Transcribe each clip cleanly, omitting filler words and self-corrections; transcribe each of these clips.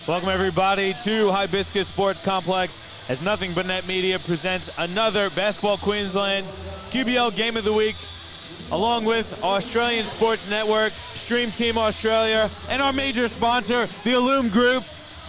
Welcome everybody to Hibiscus Sports Complex as Nothing But Net Media presents another Basketball Queensland QBL Game of the Week, along with Australian Sports Network, Stream Team Australia, and our major sponsor, the Illume Group.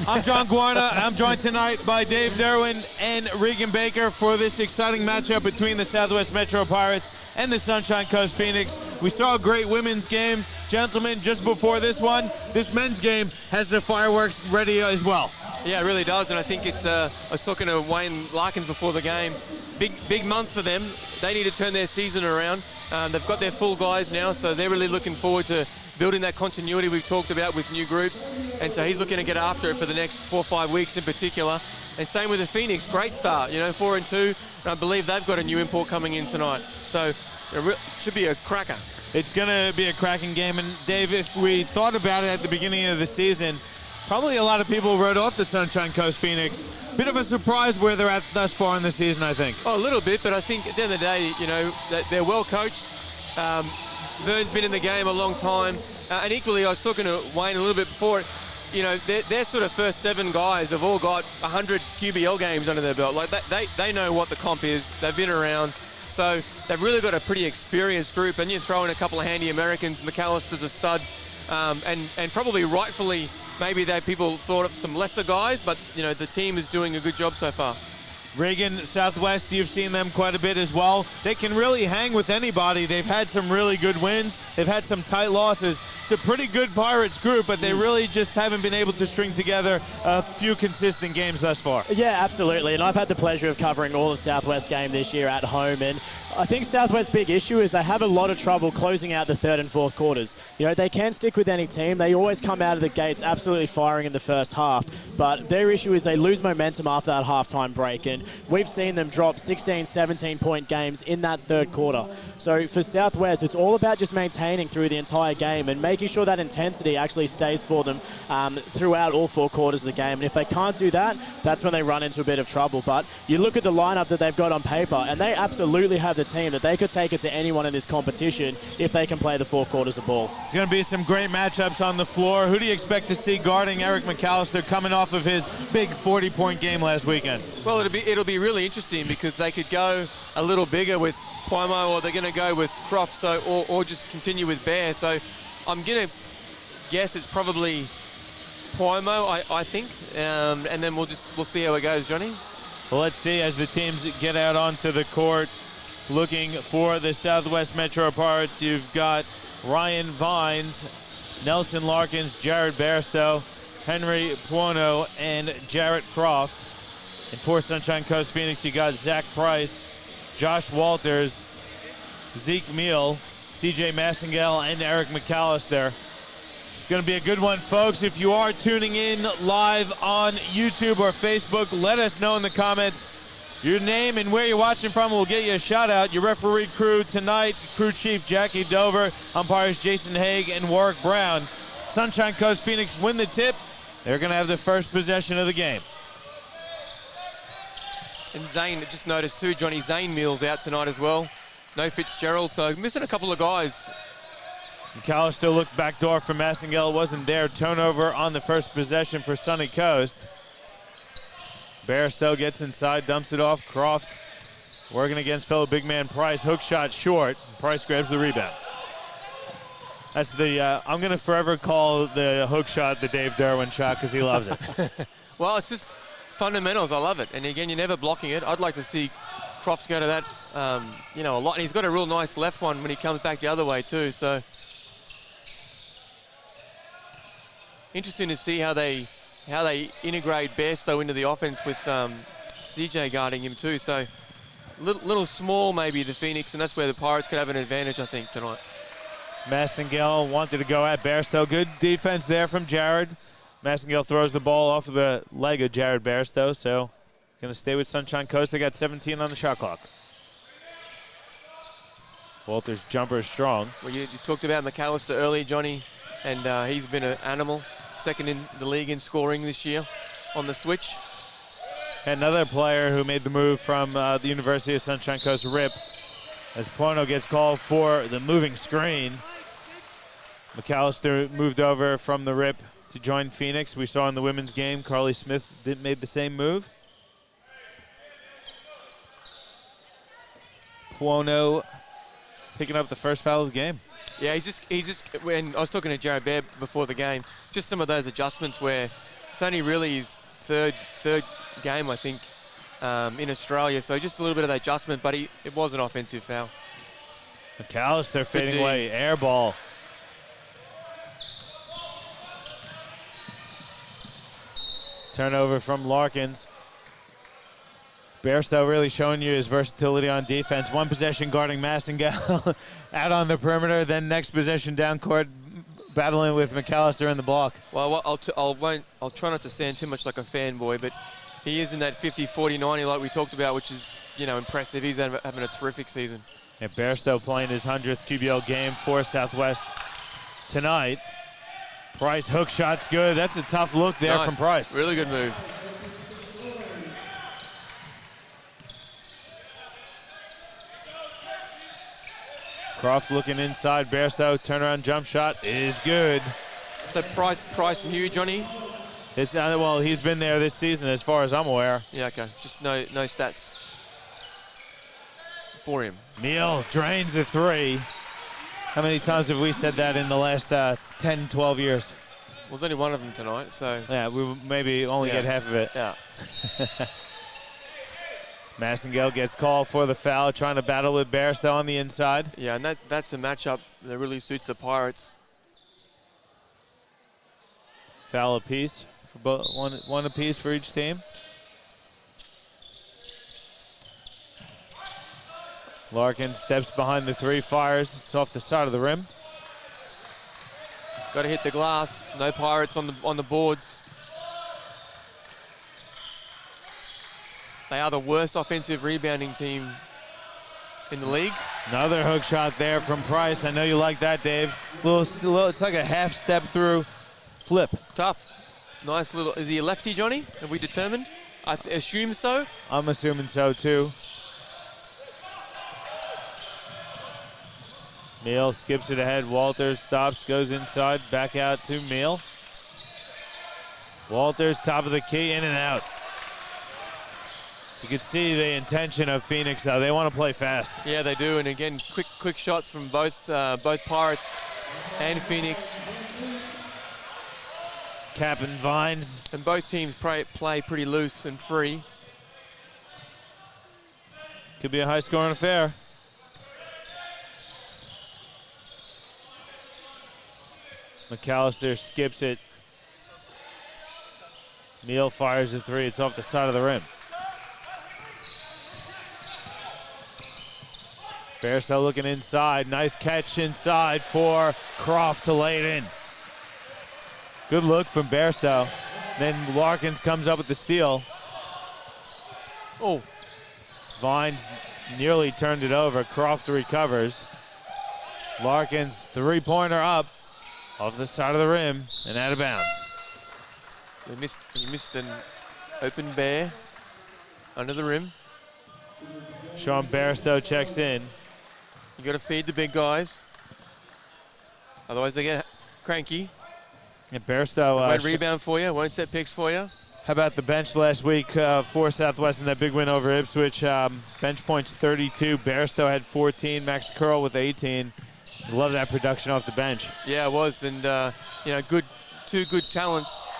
I'm John Guarna. I'm joined tonight by Dave Derwin and Regan Baker for this exciting matchup between the Southwest Metro Pirates and the Sunshine Coast Phoenix. We saw a great women's game. Gentlemen, just before this one, this men's game has the fireworks ready as well. Yeah, it really does, and I think it's, I was talking to Wayne Larkins before the game, big month for them. They need to turn their season around. They've got their full guys now, so they're really looking forward to building that continuity we've talked about with new groups, and so he's looking to get after it for the next 4 or 5 weeks in particular. And same with the Phoenix, great start, 4-2, and I believe they've got a new import coming in tonight, so it should be a cracker. It's going to be a cracking game, and Dave, if we thought about it at the beginning of the season, probably a lot of people wrote off the Sunshine Coast Phoenix. Bit of a surprise where they're at thus far in the season, I think. Oh, a little bit, but I think at the end of the day, they're well coached. Vern's been in the game a long time, and equally, I was talking to Wayne a little bit before. Their sort of first 7 guys have all got 100 QBL games under their belt. Like they know what the comp is. They've been around, so they've really got a pretty experienced group. And you throw in a couple of handy Americans. McAllister's a stud, and probably rightfully, maybe people thought of some lesser guys, but the team is doing a good job so far. Regan, Southwest, you've seen them quite a bit as well. They can really hang with anybody. They've had some really good wins. They've had some tight losses. It's a pretty good Pirates group, but they really just haven't been able to string together a few consistent games thus far. Yeah, absolutely. And I've had the pleasure of covering all of Southwest game this year at home. And I think Southwest's big issue is they have a lot of trouble closing out the third and fourth quarters. They can stick with any team. They always come out of the gates absolutely firing in the first half. But their issue is they lose momentum after that halftime break. And we've seen them drop 16, 17-point games in that third quarter. So for Southwest, it's all about just maintaining through the entire game and making sure that intensity actually stays for them throughout all 4 quarters of the game. And if they can't do that, that's when they run into a bit of trouble. But you look at the lineup that they've got on paper, and they absolutely have the team that they could take it to anyone in this competition if they can play the 4 quarters of ball. It's going to be some great matchups on the floor. Who do you expect to see guarding Eric McAllister coming off of his big 40-point game last weekend? Well, it'll be really interesting because they could go a little bigger with Poimo, or they're going to go with Croft, or just continue with Bear. So I'm going to guess it's probably Poimo, I think, and then we'll see how it goes, Johnny. Well, let's see as the teams get out onto the court. Looking for the Southwest Metro Pirates, you've got Ryan Vines, Nelson Larkins, Jared Bairstow, Henry Puono, and Jarrett Croft. And for Sunshine Coast Phoenix, you got Zach Price, Josh Walters, Zeke Meal, CJ Massengale, and Eric McAllister. It's going to be a good one, folks. If you are tuning in live on YouTube or Facebook, let us know in the comments your name and where you're watching from. We'll get you a shout out. Your referee crew tonight, crew chief Jackie Dover, umpires Jason Haig and Warwick Brown. Sunshine Coast Phoenix win the tip. They're going to have the first possession of the game. And Zane, just noticed too, Johnny, Zane Mills out tonight as well. No Fitzgerald, so missing a couple of guys. McAllister looked backdoor for Massengale, wasn't there. Turnover on the first possession for Sunny Coast. Bairstow gets inside, dumps it off. Croft working against fellow big man Price. Hook shot short. Price grabs the rebound. That's the, I'm going to forever call the hook shot the Dave Derwin shot because he loves it. Well, it's just fundamentals. I love it. And again, you're never blocking it. I'd like to see Croft go to that, a lot. And he's got a real nice left one when he comes back the other way too. So interesting to see how they integrate Bairstow into the offense with CJ guarding him too. So little small maybe the Phoenix, and that's where the Pirates could have an advantage, I think, tonight. Massengale wanted to go at Bairstow. Good defense there from Jared. Massengale throws the ball off of the leg of Jared Bairstow, so going to stay with Sunshine Coast. They got 17 on the shot clock. Walters' jumper is strong. Well, you talked about McAllister earlier, Johnny, and he's been an animal. Second in the league in scoring this year on the switch. Another player who made the move from the University of Sunshine Coast, Rip, as Puono gets called for the moving screen. McAllister moved over from the Rip to join Phoenix. We saw in the women's game, Carly Smith made the same move. Puono picking up the first foul of the game. Yeah, he's just, when I was talking to Jared Baird before the game, just some of those adjustments where it's only really his third game, I think, in Australia. So just a little bit of that adjustment, but it was an offensive foul. McAllister fading away, air ball. Turnover from Larkins. Bairstow really showing you his versatility on defense. One possession guarding Massengale out on the perimeter, then next possession down court battling with McAllister in the block. Well, I'll try not to sound too much like a fanboy, but he is in that 50, 40, 90 like we talked about, which is, you know, impressive. He's having a terrific season. Yeah, Bairstow playing his 100th QBL game for Southwest tonight. Price hook shot's good. That's a tough look there from Price. Really good move. Croft looking inside. Bairstow turnaround jump shot is good. So Price new, Johnny? It's well, he's been there this season as far as I'm aware. Yeah, okay. Just no stats for him. Neal drains a three. How many times have we said that in the last 10, 12 years? Well, there's only one of them tonight, so. Yeah, we maybe only get half of it. Yeah. Massengale gets called for the foul, trying to battle with Bairstow on the inside. Yeah, and that's a matchup that really suits the Pirates. Foul apiece, for one apiece for each team. Larkin steps behind the three, fires. It's off the side of the rim. Got to hit the glass. No Pirates on the boards. They are the worst offensive rebounding team in the league. Another hook shot there from Price. I know you like that, Dave. It's like a half step through flip. Tough. Nice little. Is he a lefty, Johnny? Have we determined? I assume so. I'm assuming so too. Meal skips it ahead. Walters stops, goes inside, back out to Meal. Walters, top of the key, in and out. You can see the intention of Phoenix, though. They want to play fast. Yeah, they do. And again, quick shots from both Pirates and Phoenix. Cap and Vines. And both teams play pretty loose and free. Could be a high-scoring affair. McAllister skips it. Meal fires a three. It's off the side of the rim. Bairstow looking inside. Nice catch inside for Croft to lay it in. Good look from Bairstow. Then Larkins comes up with the steal. Oh. Vines nearly turned it over. Croft recovers. Larkins, three-pointer up off the side of the rim and out of bounds. You missed an open Bear under the rim. Sean Bairstow checks in. You got to feed the big guys. Otherwise they get cranky. And Bairstow won't rebound for you, won't set picks for you. How about the bench last week for Southwest in that big win over Ipswich? Bench points 32. Bairstow had 14. Max Curl with 18. Love that production off the bench. Yeah, it was, and you know, two good talents.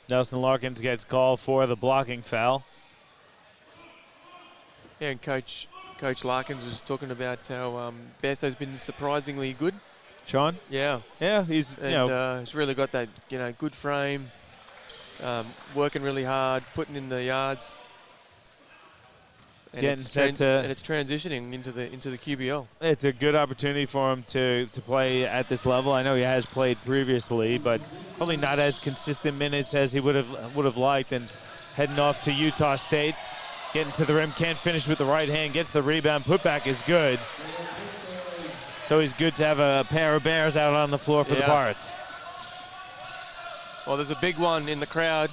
Nelson Larkins gets called for the blocking foul. Yeah, and Coach Larkins was talking about how Bairstow's been surprisingly good. Sean? Yeah. Yeah, he's he's really got that good frame, working really hard, putting in the yards. And getting set to, and it's transitioning into the QBL. It's a good opportunity for him to play at this level. I know he has played previously, but probably not as consistent minutes as he would have liked. And heading off to Utah State, getting to the rim, can't finish with the right hand, gets the rebound. Putback is good. It's always good to have a pair of Bears out on the floor for the Pirates. Well, there's a big one in the crowd.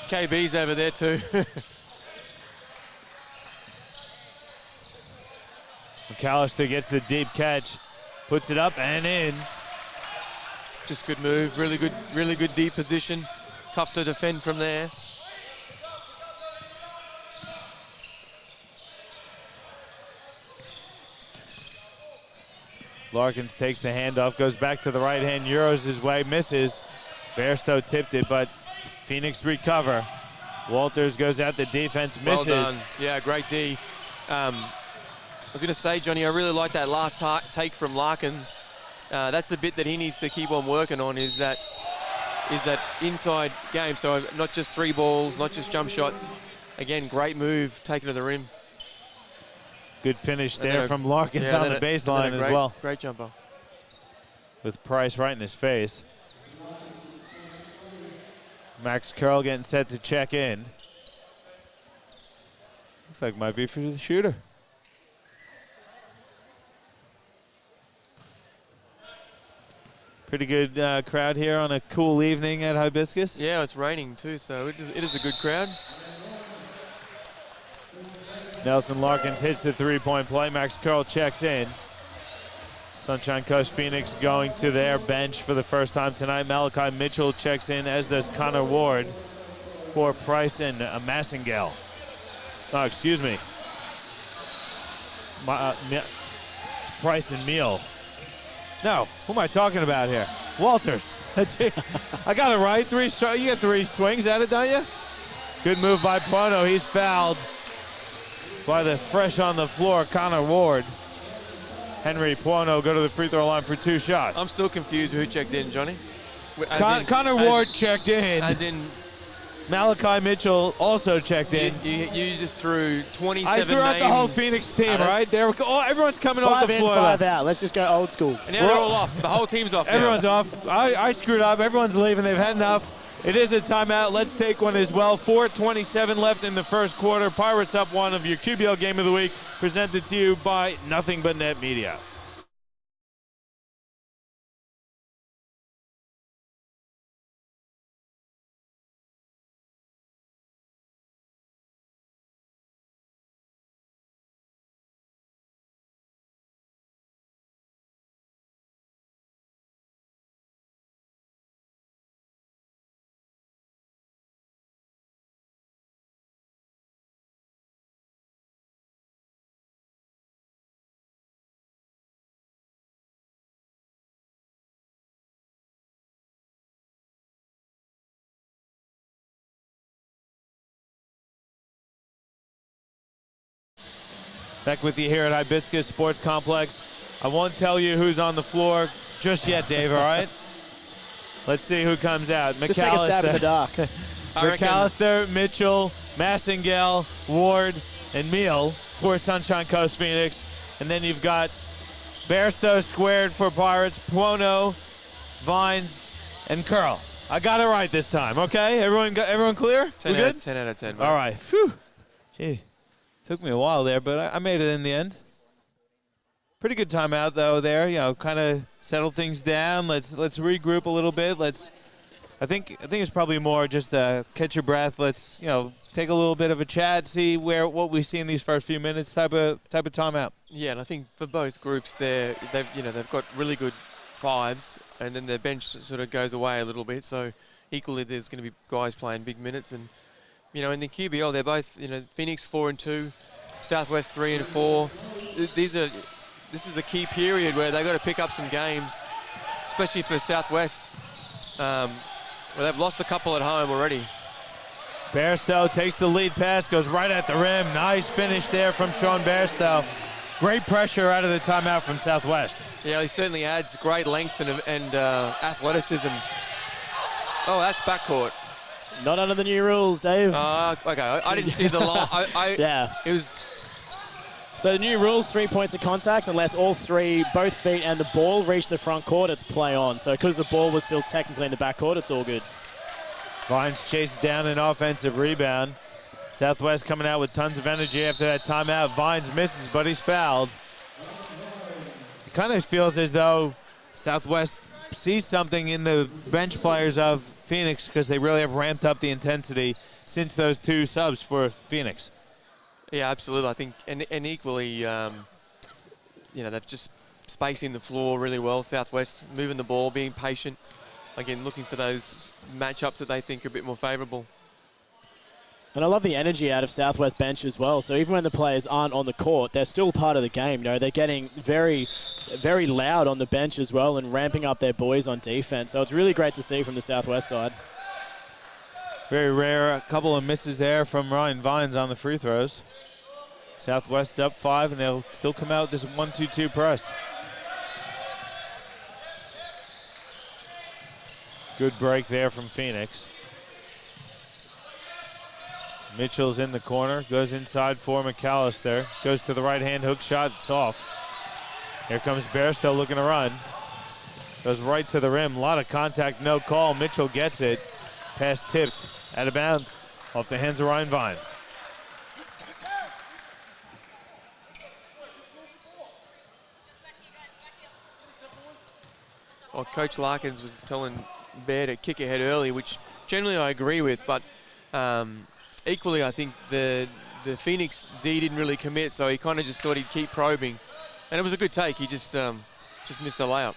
KB's over there too. McAllister gets the deep catch, puts it up and in. Just good move, really good deep position. Tough to defend from there. Larkins takes the handoff, goes back to the right hand, euros his way, misses. Bairstow tipped it, but Phoenix recover. Walters goes out the defense, misses. Well done. Yeah, great D. I was going to say, Johnny, I really like that last take from Larkins. That's the bit that he needs to keep on working on, is that inside game. So not just 3 balls, not just jump shots. Again, great move, taken to the rim. Good finish there from Larkins on the baseline as well. Great jumper. With Price right in his face. Max Curl getting set to check in. Looks like might be for the shooter. Pretty good crowd here on a cool evening at Hibiscus. Yeah, it's raining too, so it is a good crowd. Nelson Larkins hits the 3-point play. Max Curl checks in. Sunshine Coast Phoenix going to their bench for the first time tonight. Malachi Mitchell checks in, as does Connor Ward for Price and Massengale. Oh, excuse me. Price and Meal. No, who am I talking about here? Walters. I got it right. You get 3 swings at it, don't you? Good move by Pono. He's fouled by the fresh on the floor Connor Ward. Henry Puono go to the free throw line for 2 shots. I'm still confused who checked in, Johnny. Connor Ward checked in. As in, Malachi Mitchell also checked in. You just threw 27 I threw out names. the whole Phoenix team, right? There we go. Oh, everyone's coming off the floor. 5 in, 5 out. Let's just go old school. And now they're all off. The whole team's off. Everyone's off. I screwed up. Everyone's leaving. They've had enough. It is a timeout. Let's take one as well. 4:27 left in the first quarter. Pirates up 1 of your QBL Game of the Week, presented to you by Nothing But Net Media. Back with you here at Hibiscus Sports Complex. I won't tell you who's on the floor just yet, Dave, all right? Let's see who comes out. Just take a stab in the dark. McAllister, Mitchell, Massengale, Ward, and Meal for Sunshine Coast Phoenix. And then you've got Bairstow squared for Pirates, Puono, Vines, and Curl. I got it right this time, okay? Everyone clear? 10 we out good? of 10 out of 10. All right. Phew. Gee. Took me a while there, but I made it in the end. Pretty good timeout though there. You know, kind of settle things down. Let's regroup a little bit. I think it's probably more just catch your breath. Let's take a little bit of a chat, see what we see in these first few minutes type of timeout. Yeah, and I think for both groups they've got really good 5s, and then their bench sort of goes away a little bit. So equally there's going to be guys playing big minutes, and in the QBL, they're both, Phoenix 4 and 2, Southwest 3 and 4. This is a key period where they've got to pick up some games, especially for Southwest, where they've lost a couple at home already. Bairstow takes the lead pass, goes right at the rim. Nice finish there from Sean Bairstow. Great pressure out of the timeout from Southwest. Yeah, he certainly adds great length and athleticism. Oh, that's backcourt. Not under the new rules, Dave. Okay, I didn't see the line. Yeah. It was. So the new rules, 3 points of contact, unless all 3, both feet and the ball reach the front court, it's play on. So because the ball was still technically in the back court, it's all good. Vines chases down an offensive rebound. Southwest coming out with tons of energy after that timeout. Vines misses, but he's fouled. It kind of feels as though Southwest sees something in the bench players of Phoenix, because they really have ramped up the intensity since those 2 subs for Phoenix. Yeah, absolutely. I think, and equally, you know, they've just spacing the floor really well. Southwest moving the ball, being patient. Again, looking for those matchups that they think are a bit more favourable. And I love the energy out of Southwest bench as well. So even when the players aren't on the court, they're still part of the game. You know, they're getting very, very loud on the bench as well and ramping up their boys on defense. So it's really great to see from the Southwest side. Very rare. A couple of misses there from Ryan Vines on the free throws. Southwest's up 5, and they'll still come out with this 1-2-2 press. Good break there from Phoenix. Mitchell's in the corner, goes inside for McAllister. Goes to the right-hand hook shot, it's off. Here comes Bairstow looking to run. Goes right to the rim, a lot of contact, no call. Mitchell gets it. Pass tipped, out of bounds, off the hands of Ryan Vines. Well, Coach Larkins was telling Bear to kick ahead early, which generally I agree with, but equally I think the Phoenix D didn't really commit, so he kind of just thought he'd keep probing. And it was a good take, he just missed a layup.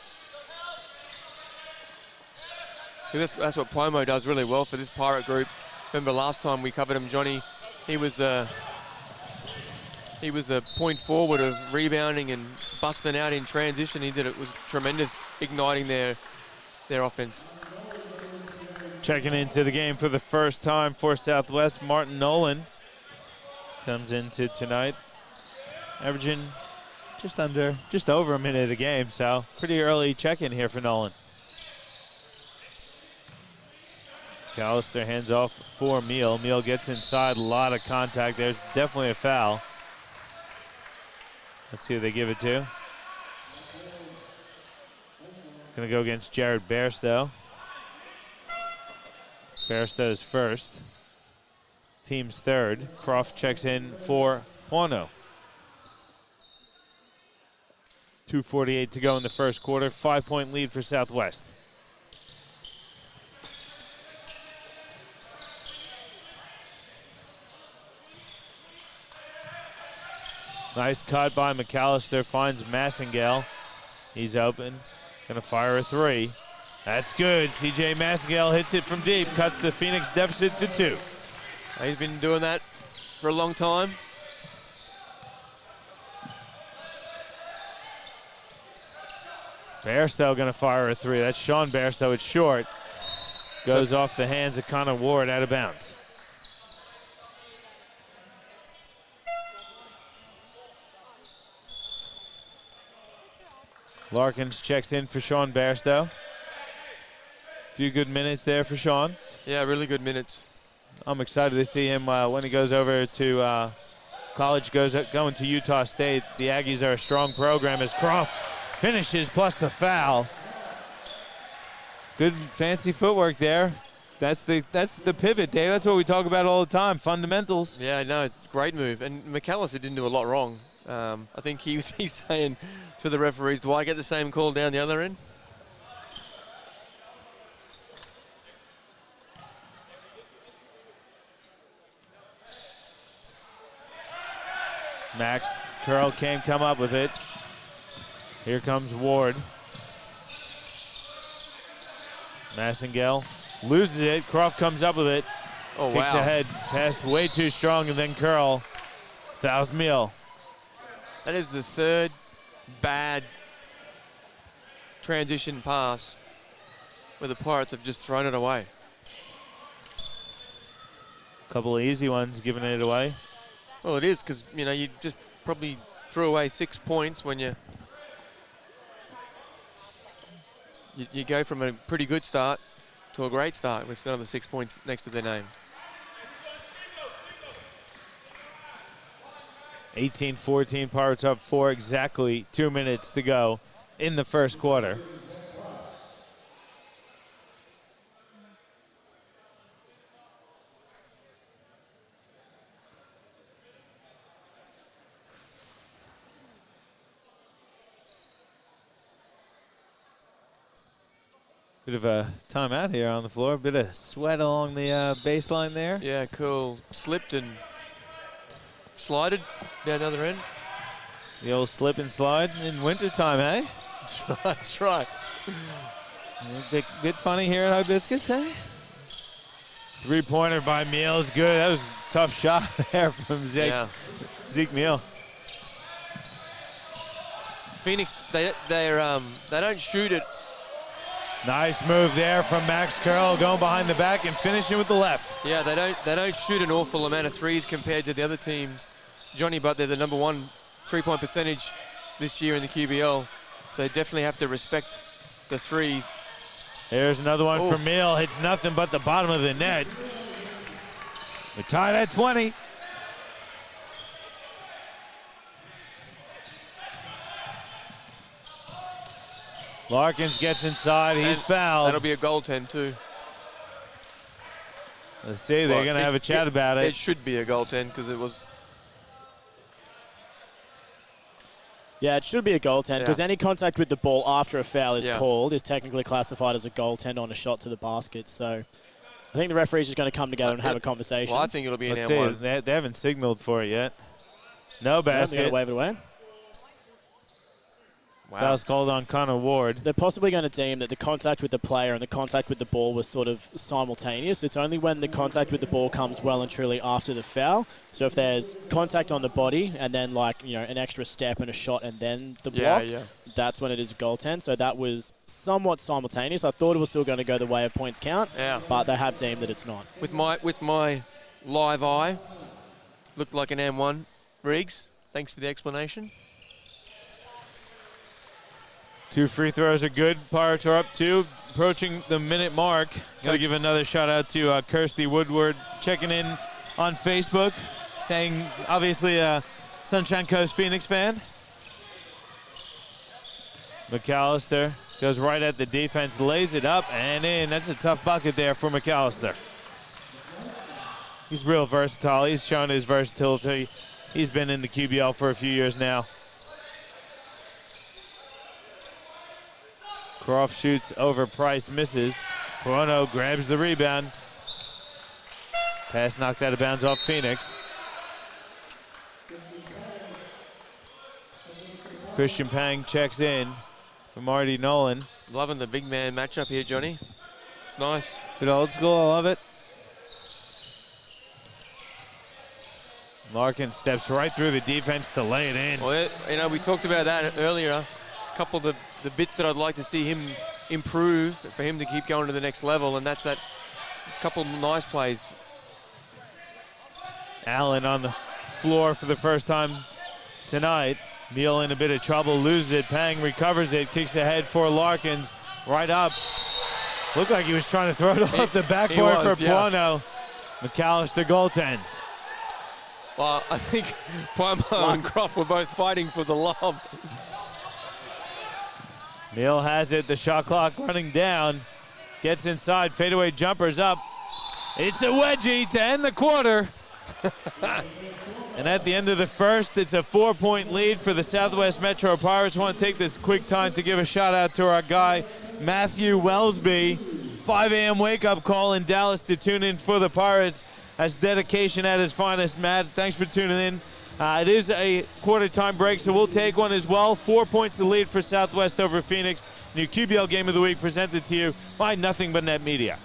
That's what Pomo does really well for this Pirate group. Remember last time we covered him, Johnny, he was a point forward of rebounding and busting out in transition. It was tremendous, igniting their offense. Checking into the game for the first time for Southwest, Martin Nolan comes into tonight, averaging just over a minute a game, so pretty early check-in here for Nolan. McAllister hands off for Meal. Meal gets inside, a lot of contact. There's definitely a foul. Let's see who they give it to. It's going to go against Jared Bairstow. Bairstow's first. Team's third. Croft checks in for Pono. 2:48 to go in the first quarter. 5-point lead for Southwest. Nice cut by McAllister, finds Massengale. He's open, gonna fire a 3. That's good, CJ Massengale hits it from deep, cuts the Phoenix deficit to 2. He's been doing that for a long time. Bairstow gonna fire a 3. That's Sean Bairstow, it's short. Goes off the hands of Connor Ward, out of bounds. Larkins checks in for Sean Bairstow. Few good minutes there for Sean. Yeah, really good minutes. I'm excited to see him when he goes over to college, going to Utah State. The Aggies are a strong program as Croft finishes plus the foul. Good fancy footwork there. That's the pivot, Dave. That's what we talk about all the time, fundamentals. Yeah, no, great move. And McAllister didn't do a lot wrong. I think he's saying to the referees, do I get the same call down the other end? Max Curl can't come up with it. Here comes Ward. Massengale loses it. Croft comes up with it. Oh, Kicks wow. ahead. Pass way too strong, and then Curl fouls Meal. That is the third bad transition pass where the Pirates have just thrown it away. Couple of easy ones, giving it away. Well, it is because, you know, you just probably threw away 6 points when you go from a pretty good start to a great start with another 6 points next to their name. 18-14, Pirates up 4, exactly 2 minutes to go in the first quarter. Bit of a timeout here on the floor. Bit of sweat along the baseline there. Yeah, cool. Slipped and slided down the other end. The old slip and slide in wintertime, eh? That's right. A bit funny here at Hibiscus, eh? Three-pointer by Meal is good. That was a tough shot there from Zeke Meal. Phoenix, they don't shoot it. Nice move there from Max Curl, going behind the back and finishing with the left. Yeah, they don't shoot an awful amount of threes compared to the other teams, Johnny, but they're the #1 3-point percentage this year in the QBL, so they definitely have to respect the threes. Here's another one from Meal. Hits nothing but the bottom of the net. We're tied at 20. Larkins gets inside. He's fouled. That'll be a goaltend too. Let's see. They're going to have a chat about it. It should be a goaltend because it was. Yeah, it should be a goaltend because any contact with the ball after a foul is called is technically classified as a goaltend on a shot to the basket. So I think the referee's just going to come together and have a conversation. Well, I think it'll be an Let's N1. see. They haven't signaled for it yet. No basket. They're going to wave it away. Wow. Foul's called on Connor Ward. They're possibly going to deem that the contact with the player and the contact with the ball was sort of simultaneous. It's only when the contact with the ball comes well and truly after the foul. So if there's contact on the body and then an extra step and a shot and then the block, that's when it is a goaltend. So that was somewhat simultaneous. I thought it was still going to go the way of points count, but they have deemed that it's not. With my live eye, looked like an M1. Riggs, thanks for the explanation. 2 free throws are good. Pirates are up 2, approaching the minute mark. Got to give another shout out to Kirsty Woodward checking in on Facebook, saying obviously a Sunshine Coast Phoenix fan. McAllister goes right at the defense, lays it up and in. That's a tough bucket there for McAllister. He's real versatile. He's shown his versatility. He's been in the QBL for a few years now. Croft shoots over Price, misses. Bruno grabs the rebound. Pass knocked out of bounds off Phoenix. Christian Pang checks in for Marty Nolan. Loving the big man matchup here, Johnny. It's nice. Good old school, I love it. Larkin steps right through the defense to lay it in. Well, we talked about that earlier. A couple of the bits that I'd like to see him improve for him to keep going to the next level, and that's that. It's a couple of nice plays. Allen on the floor for the first time tonight. Meal in a bit of trouble, loses it. Pang recovers it, kicks ahead for Larkins. Right up. Looked like he was trying to throw it off the backboard for Puano. McAllister goaltends. Well, I think Puano and Croft were both fighting for the lob. Meal has it, the shot clock running down. Gets inside, fadeaway jumper's up. It's a wedgie to end the quarter. And at the end of the first, it's a 4-point lead for the Southwest Metro Pirates. Want to take this quick time to give a shout out to our guy, Matthew Wellsby. 5 a.m. wake-up call in Dallas to tune in for the Pirates. That's dedication at its finest, Matt. Thanks for tuning in. It is a quarter-time break, so we'll take one as well. 4 points to lead for Southwest over Phoenix. New QBL Game of the Week presented to you by Nothing But Net Media.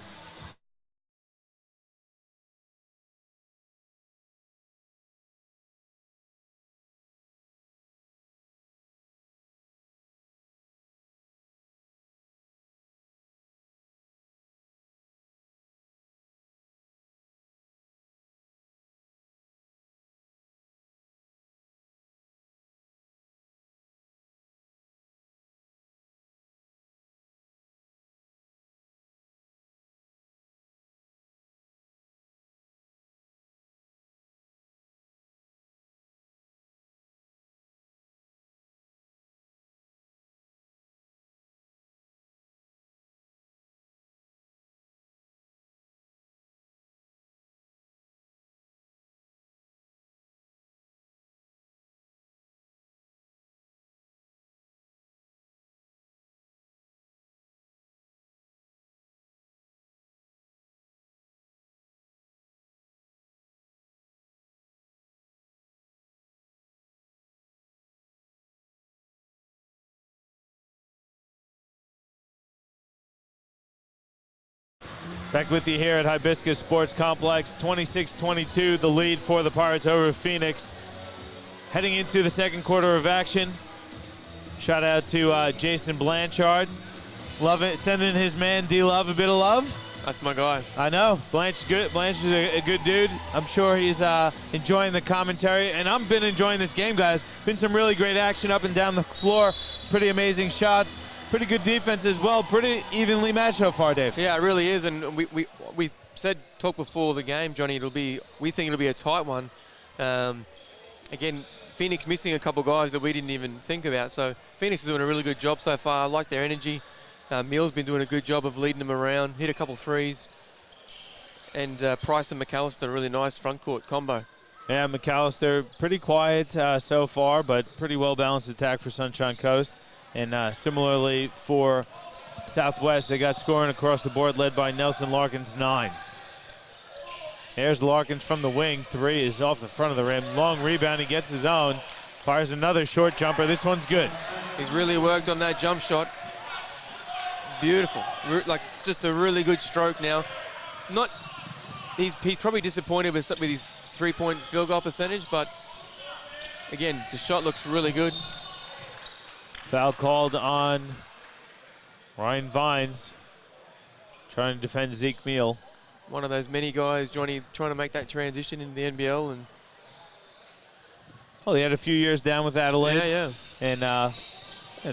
Back with you here at Hibiscus Sports Complex. 26-22, the lead for the Pirates over Phoenix. Heading into the second quarter of action. Shout out to Jason Blanchard. Love it, sending his man D-Love a bit of love. That's my guy. I know. Blanche is a good dude. I'm sure he's enjoying the commentary. And I've been enjoying this game, guys. Been some really great action up and down the floor. Pretty amazing shots. Pretty good defense as well. Pretty evenly matched so far, Dave. Yeah, it really is. And we talked before the game, Johnny, we think it'll be a tight one. Again, Phoenix missing a couple guys that we didn't even think about. So Phoenix is doing a really good job so far. I like their energy. Mill's been doing a good job of leading them around. Hit a couple threes. And Price and McAllister, a really nice front court combo. Yeah, McAllister, pretty quiet so far, but pretty well-balanced attack for Sunshine Coast. And similarly for Southwest, they got scoring across the board, led by Nelson Larkins, 9. There's Larkins from the wing. 3 is off the front of the rim. Long rebound, he gets his own. Fires another short jumper. This one's good. He's really worked on that jump shot. Beautiful. Like, just a really good stroke now. He's probably disappointed with his three-point field goal percentage, but again, the shot looks really good. Foul called on Ryan Vines, trying to defend Zeke Meal. One of those many guys, Johnny, trying to make that transition into the NBL. And well, he had a few years down with Adelaide. Yeah. And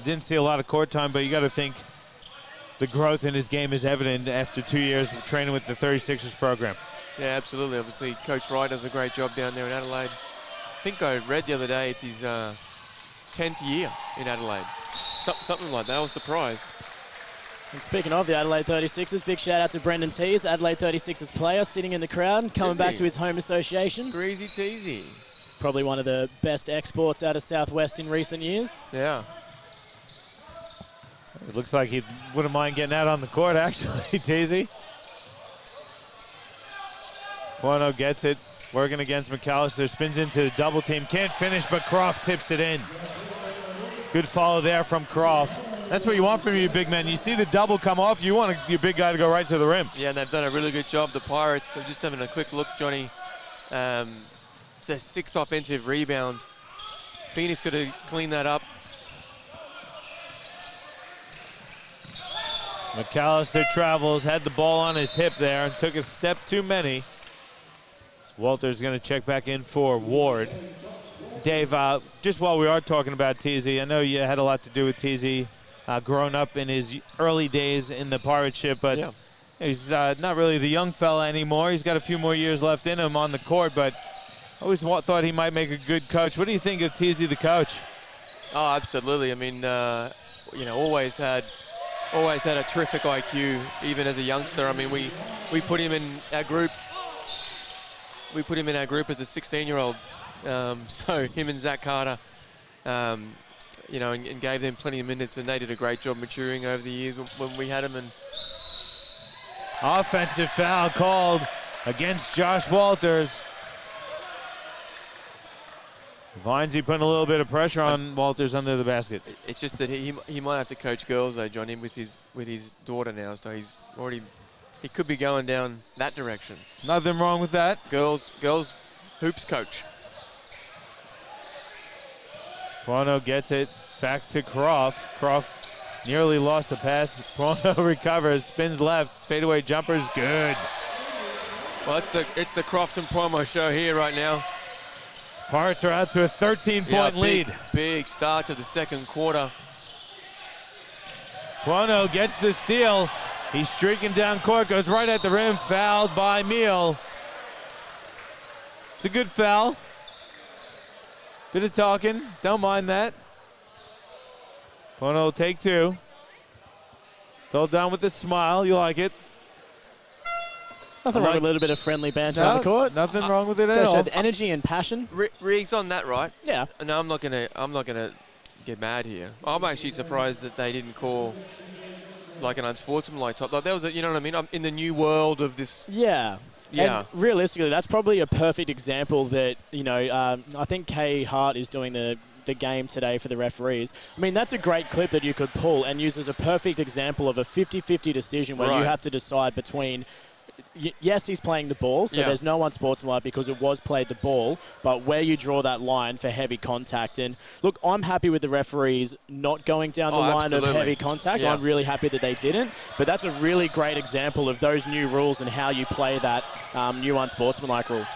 didn't see a lot of court time, but you got to think the growth in his game is evident after 2 years of training with the 36ers program. Yeah, absolutely. Obviously, Coach Wright does a great job down there in Adelaide. I think I read the other day it's his 10th year in Adelaide. Something like that. I was surprised. And speaking of the Adelaide 36ers, big shout out to Brendan Teese, Adelaide 36ers player, sitting in the crowd, coming back to his home association. Greasy Teasy. Probably one of the best exports out of Southwest in recent years. Yeah. It looks like he wouldn't mind getting out on the court, actually, Teasy. Quano gets it, working against McAllister, spins into the double team, can't finish, but Croft tips it in. Good follow there from Croft. That's what you want from your big men. You see the double come off, you want your big guy to go right to the rim. Yeah, and they've done a really good job. The Pirates, I'm just having a quick look, Johnny. It's a 6th offensive rebound. Phoenix could have cleaned that up. McAllister travels, had the ball on his hip there, and took a step too many. Walter's going to check back in for Ward. Dave, just while we are talking about Teasy, I know you had a lot to do with Teasy growing up in his early days in the Pirate ship, but yeah. He's not really the young fella anymore. He's got a few more years left in him on the court, but I always thought he might make a good coach. What do you think of Teasy, the coach? Oh, absolutely. I mean, always had a terrific IQ, even as a youngster. I mean, we put him in our group. We put him in our group as a 16-year-old. So him and Zach Carter, and gave them plenty of minutes, and they did a great job maturing over the years when we had him. And offensive foul called against Josh Walters. Vinesy putting a little bit of pressure on Walters under the basket. It's just that he might have to coach girls though, Johnny, with his daughter now. So he could be going down that direction. Nothing wrong with that. Girls hoops coach. Quano gets it back to Croft. Croft nearly lost the pass. Quano recovers, spins left, fadeaway jumper's good. Well, it's the Croft and Promo show here right now. Pirates are out to a 13-point lead. Big start to the second quarter. Quano gets the steal. He's streaking down court, goes right at the rim, fouled by Meal. It's a good foul. Bit of talking, don't mind that. Quano will take 2. It's all done with a smile, you like it. Nothing wrong with a little bit of friendly banter on the court. Nothing wrong with it at all. The energy and passion. Riggs on that, right? Yeah. No, I'm not gonna get mad here. I'm actually surprised that they didn't call like an unsportsmanlike top. Like that was, you know what I mean? I'm in the new world of this. Yeah. Yeah. And realistically, that's probably a perfect example that, I think Kay Hart is doing the the game today for the referees. I mean, that's a great clip that you could pull and use as a perfect example of a 50-50 decision where you have to decide between, yes, he's playing the ball, so there's no unsportsmanlike because it was played the ball, but where you draw that line for heavy contact. And look, I'm happy with the referees not going down the line of heavy contact. I'm really happy that they didn't, but that's a really great example of those new rules and how you play that new unsportsmanlike rule.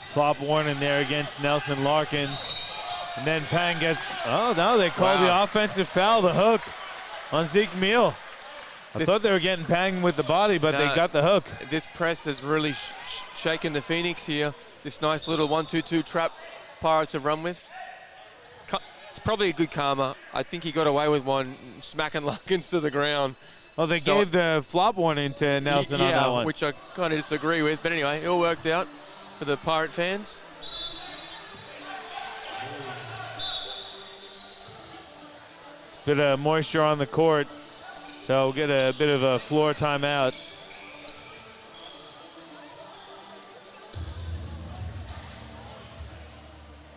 Flop warning there against Nelson Larkins. And then Pang gets, oh no, they called the offensive foul, the hook on Zeke Meal. I thought they were getting Pang with the body, but they got the hook. This press has really shaken the Phoenix here. This nice little 1-2-2 trap Pirates have run with. It's probably a good karma. I think he got away with one, smacking Larkins to the ground. Well, they gave the flop warning to Nelson on that one. Which I kind of disagree with. But anyway, it all worked out for the Pirate fans. Bit of moisture on the court, so we'll get a bit of a floor timeout.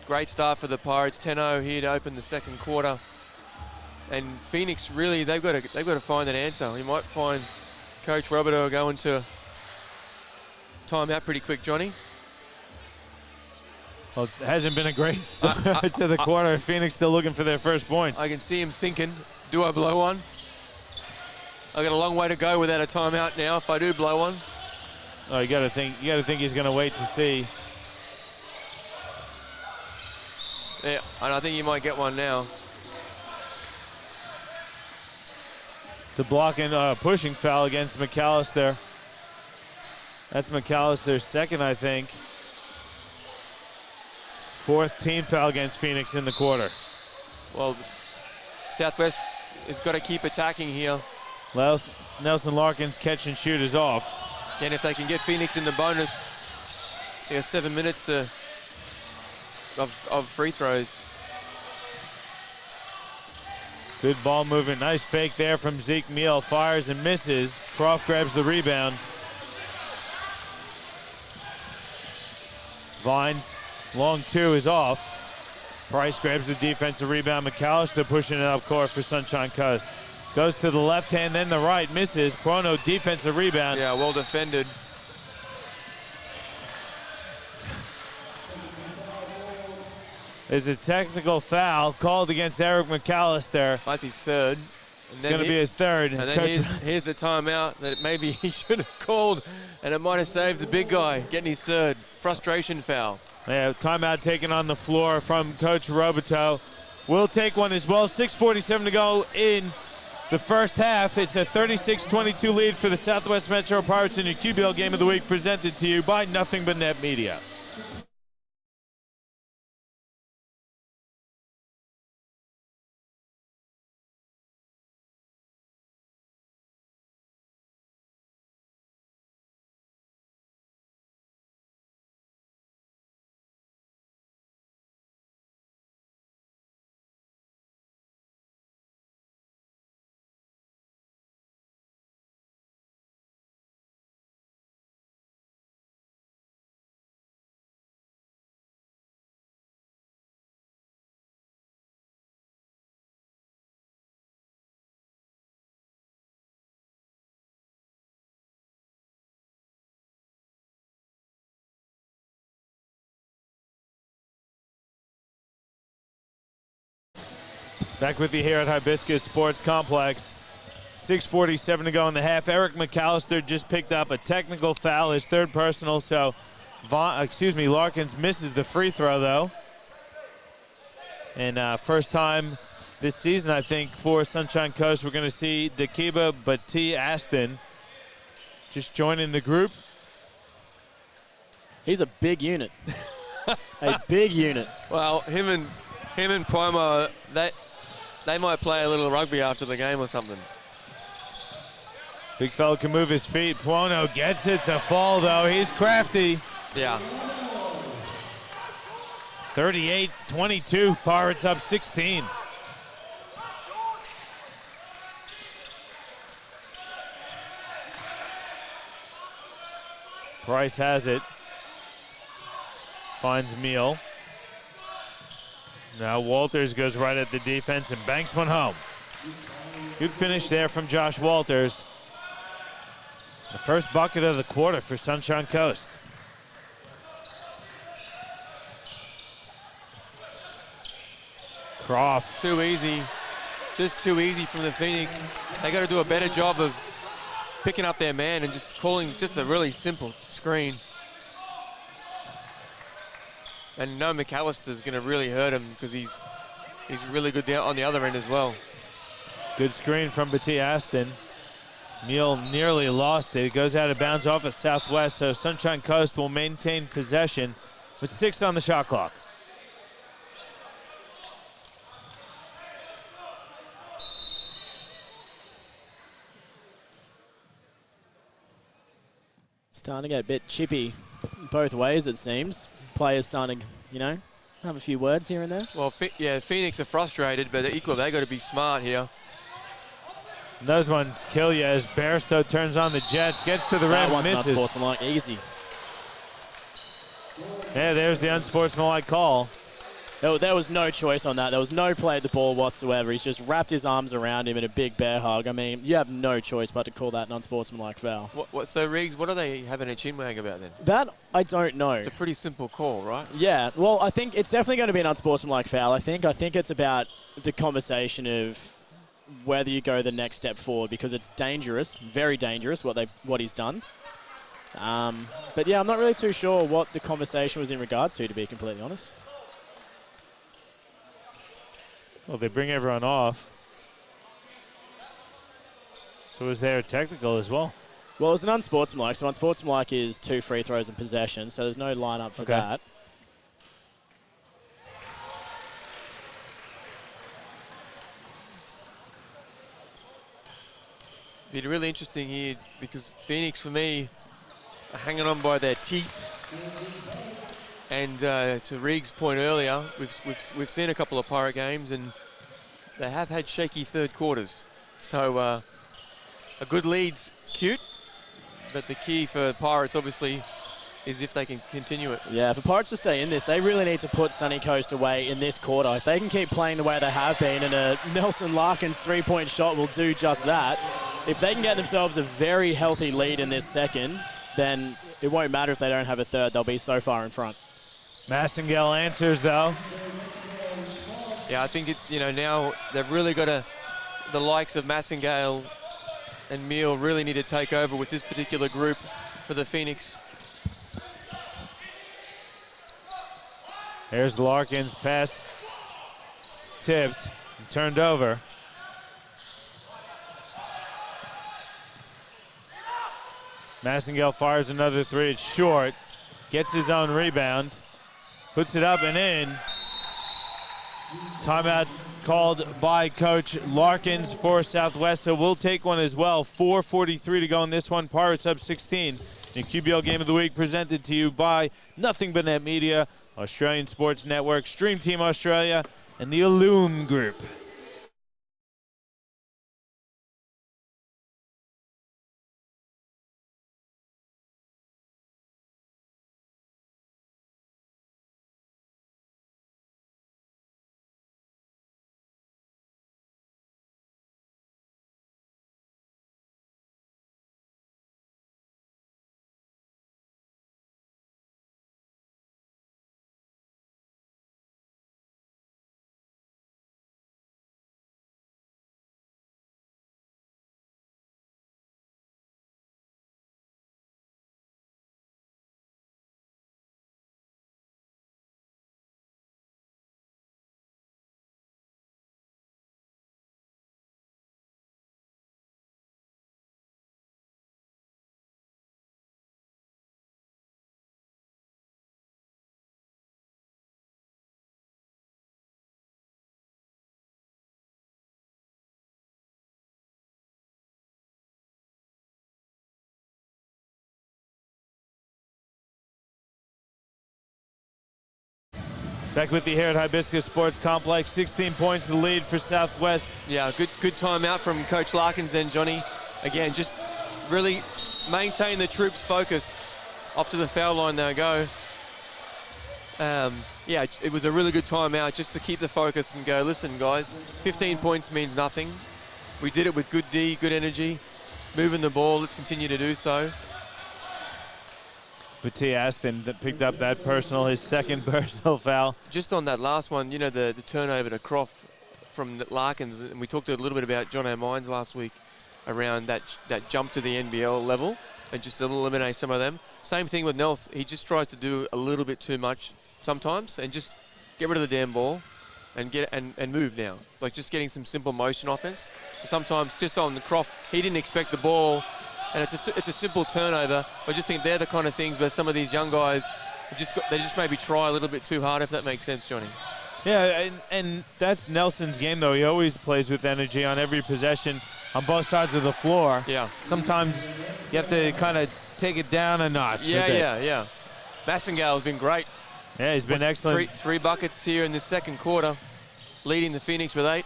Great start for the Pirates, 10-0 here to open the second quarter. And Phoenix really, they've got to find an answer. You might find Coach Roberto going to timeout pretty quick, Johnny. Well, it hasn't been a great start to the quarter. Phoenix still looking for their first points. I can see him thinking, do I blow one? I got a long way to go without a timeout now if I do blow one. Oh, you gotta think he's gonna wait to see. Yeah, and I think you might get one now. The blocking, pushing foul against McAllister. That's McAllister's second, I think. Fourth team foul against Phoenix in the quarter. Well, Southwest has got to keep attacking here. Nelson Larkins catch and shoot is off. And if they can get Phoenix in the bonus, they have 7 minutes of free throws. Good ball movement. Nice fake there from Zeke Meal. Fires and misses. Croft grabs the rebound. Vines, long two is off. Price grabs the defensive rebound. McAllister pushing it up court for Sunshine Coast. Goes to the left hand, then the right, misses. Prono defensive rebound. Yeah, well defended. There's a technical foul called against Eric McAllister. That's his third. It's going to be his third. And then here's the timeout that maybe he should have called, and it might have saved the big guy getting his third. Frustration foul. Yeah, timeout taken on the floor from Coach Roberto. We'll take one as well. 6:47 to go in the first half. It's a 36-22 lead for the Southwest Metro Pirates in your QBL Game of the Week, presented to you by Nothing But Net Media. Back with you here at Hibiscus Sports Complex. 6:47 to go in the half. Eric McAllister just picked up a technical foul, his third personal, so Larkins misses the free throw, though. And first time this season, I think, for Sunshine Coast, we're going to see Dakiba Bati Aston just joining the group. He's a big unit. A big unit. Well, him and Primo, they might play a little rugby after the game or something. Big fella can move his feet. Puono gets it to fall, though. He's crafty. Yeah. 38-22. Pirates up 16. Price has it. Finds Meal. Now Walters goes right at the defense and banks one home. Good finish there from Josh Walters. The first bucket of the quarter for Sunshine Coast. Croft. Too easy. Just too easy from the Phoenix. They got to do a better job of picking up their man and just calling just a really simple screen. And no, McAllister's going to really hurt him because he's really good down on the other end as well. Good screen from Bati Aston. Neal nearly lost it. It goes out of bounds off at Southwest, so Sunshine Coast will maintain possession with 6 on the shot clock. Starting to get a bit chippy both ways, it seems. Players starting to, you know, have a few words here and there. Well, yeah, Phoenix are frustrated, but equally they got to be smart here. And those ones kill you as Bairstow turns on the Jets, gets to the rim, That one's misses. unsportsmanlike, easy. Yeah, there's the unsportsmanlike call. There was no choice on that. There was no play at the ball whatsoever. He's just wrapped his arms around him in a big bear hug. I mean, you have no choice but to call that an unsportsmanlike foul. So, Riggs, what are they having a chinwag about then? That, I don't know. It's a pretty simple call, right? Yeah, well, I think it's definitely going to be an unsportsmanlike foul. I think it's about the conversation of whether you go the next step forward, because it's dangerous, very dangerous what he's done. But yeah, I'm not really too sure what the conversation was in regards to be completely honest. Well, they bring everyone off. So was there a technical as well? Well, it was an unsportsmanlike. So unsportsmanlike is 2 free throws in possession, so there's no lineup for that. Be really interesting here because Phoenix, for me, are hanging on by their teeth. And to Riggs' point earlier, we've seen a couple of Pirate games and they have had shaky third quarters. So a good lead's cute, but the key for Pirates obviously is if they can continue it. Yeah, for Pirates to stay in this, they really need to put Sunny Coast away in this quarter. If they can keep playing the way they have been, and a Nelson Larkins 3-point shot will do just that. If they can get themselves a very healthy lead in this second, then it won't matter if they don't have a third. They'll be so far in front. Massengale answers, though. Yeah, I think now they've really got the likes of Massengale and Meal really need to take over with this particular group for the Phoenix. There's Larkins' pass. It's tipped, turned over. Massengale fires another 3. It's short. Gets his own rebound. Puts it up and in. Timeout called by Coach Larkins for Southwest, so we'll take one as well. 4:43 to go in this one. Pirates up 16. The QBL Game of the Week presented to you by Nothing But Net Media, Australian Sports Network, Stream Team Australia, and the Illume Group. Back with you here at Hibiscus Sports Complex. 16 points the lead for Southwest. Yeah, good timeout from Coach Larkins then, Johnny. Again, just really maintain the troops' focus. Off to the foul line they go. yeah, it was a really good timeout just to keep the focus and go, listen, guys, 15 points means nothing. We did it with good D, good energy, moving the ball. Let's continue to do so. But T. Aston that picked up that personal, his second personal foul. Just on that last one, you know, the turnover to Croft from Larkins, and we talked a little bit about John O'Mines last week around that jump to the NBL level and just eliminate some of them. Same thing with Nels. He just tries to do a little bit too much sometimes and just get rid of the damn ball and move now. Like just getting some simple motion offense. So sometimes just on the Croft, he didn't expect the ball, and it's a simple turnover. I just think they're the kind of things where some of these young guys they just maybe try a little bit too hard, if that makes sense, Johnny. Yeah, and that's Nelson's game, though. He always plays with energy on every possession on both sides of the floor. Yeah. Sometimes you have to kind of take it down a notch. Yeah. Massengale's been great. Yeah, he's been excellent. Three buckets here in the second quarter, leading the Phoenix with 8.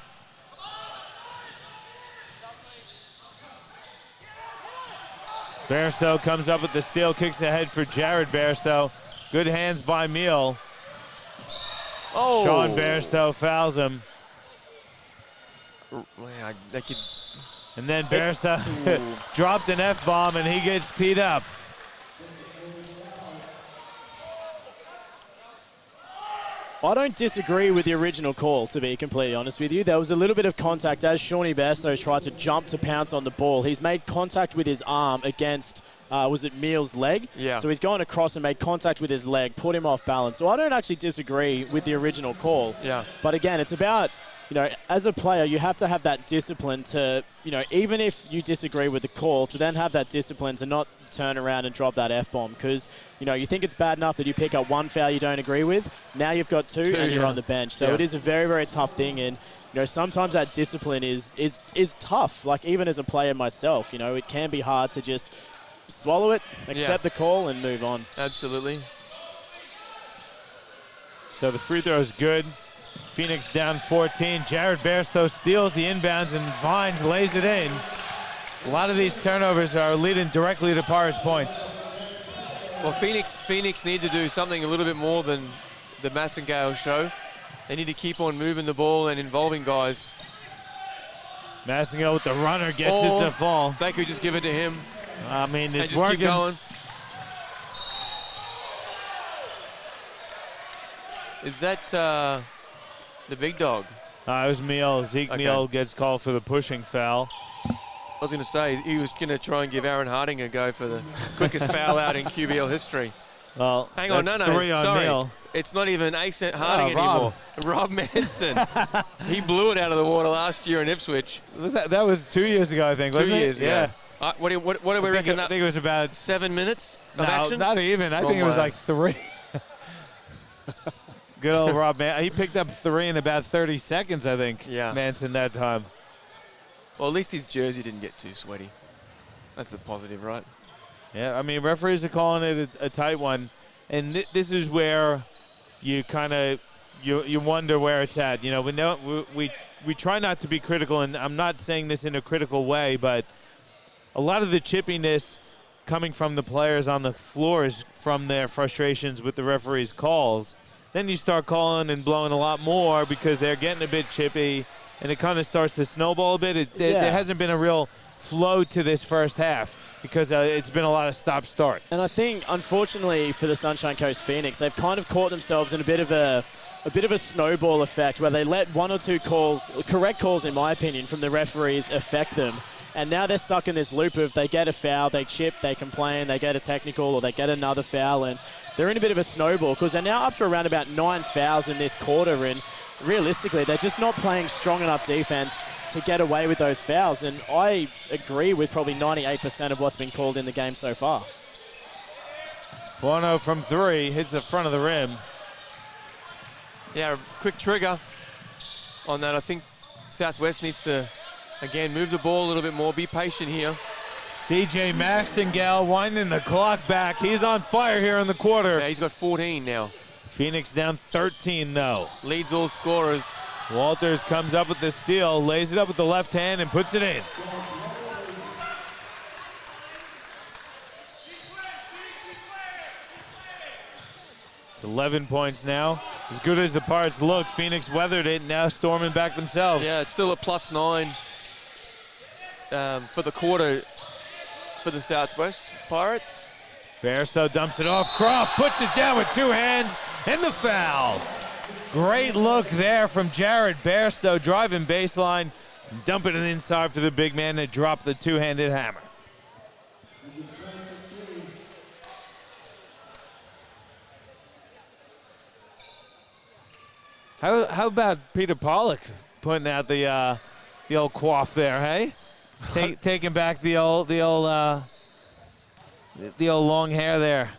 Bairstow comes up with the steal, kicks ahead for Jared Bairstow. Good hands by Meal. Oh. Sean Bairstow fouls him. And then Bairstow dropped an F-bomb and he gets teed up. I don't disagree with the original call, to be completely honest with you. There was a little bit of contact as Shawnee Bairstow tried to jump to pounce on the ball. He's made contact with his arm against, was it Meal's leg? Yeah. So he's gone across and made contact with his leg, put him off balance. So I don't actually disagree with the original call. Yeah. But again, it's about, you know, as a player, you have to have that discipline to, you know, even if you disagree with the call, to then have that discipline to not turn around and drop that F-bomb. Because, you know, you think it's bad enough that you pick up one foul you don't agree with. Now you've got two and you're on the bench. So it is a very, very tough thing. And, you know, sometimes that discipline is tough. Like, even as a player myself, you know, it can be hard to just swallow it, accept the call, and move on. Absolutely. So the free throw is good. Phoenix down 14. Jared Bairstow steals the inbounds and Vines lays it in. A lot of these turnovers are leading directly to Pirates points. Well, Phoenix need to do something a little bit more than the Massengale show. They need to keep on moving the ball and involving guys. Massengale with the runner gets it to fall. They could just give it to him. I mean, it's just working. Keep going. Is that the big dog? It was Meal. Zeke Meal gets called for the pushing foul. I was going to say, he was going to try and give Aaron Harding a go for the quickest foul out in QBL history. Well, hang on, no, sorry. Meal. It's not even Accent Harding anymore. Rob Manson. He blew it out of the water last year in Ipswich. That was 2 years ago, I think, wasn't it? 2 years, yeah. What do we reckon? I think it was about 7 minutes of action? Not even. I think it was like 3. Good old Rob Manson. He picked up 3 in about 30 seconds, I think, Manson, that time. Well, at least his jersey didn't get too sweaty. That's the positive, right? Yeah, I mean, referees are calling it a tight one. And this is where you kind of you wonder where it's at. You know, we try not to be critical, and I'm not saying this in a critical way, but a lot of the chippiness coming from the players on the floor is from their frustrations with the referees' calls. Then you start calling and blowing a lot more because they're getting a bit chippy, and it kind of starts to snowball a bit. There hasn't been a real flow to this first half because it's been a lot of stop-start. And I think, unfortunately, for the Sunshine Coast Phoenix, they've kind of caught themselves in a bit of a snowball effect where they let one or two calls, correct calls in my opinion, from the referees affect them. And now they're stuck in this loop of they get a foul, they chip, they complain, they get a technical, or they get another foul, and they're in a bit of a snowball because they're now up to around about 9 fouls in this quarter, and realistically, they're just not playing strong enough defense to get away with those fouls. And I agree with probably 98% of what's been called in the game so far. Bono from 3 hits the front of the rim. Yeah, quick trigger on that. I think Southwest needs to, again, move the ball a little bit more. Be patient here. CJ Massengale winding the clock back. He's on fire here in the quarter. Yeah, he's got 14 now. Phoenix down 13, though. Leads all scorers. Walters comes up with the steal, lays it up with the left hand, and puts it in. 11 points now. As good as the Pirates look, Phoenix weathered it, now storming back themselves. Yeah, it's still a +9 for the quarter for the Southwest Pirates. Bairstow dumps it off. Croft puts it down with two hands and the foul. Great look there from Jared Bairstow, driving baseline, dumping it inside for the big man to drop the two-handed hammer. How about Peter Pollock putting out the old quaff there, hey? Taking back the old long hair there.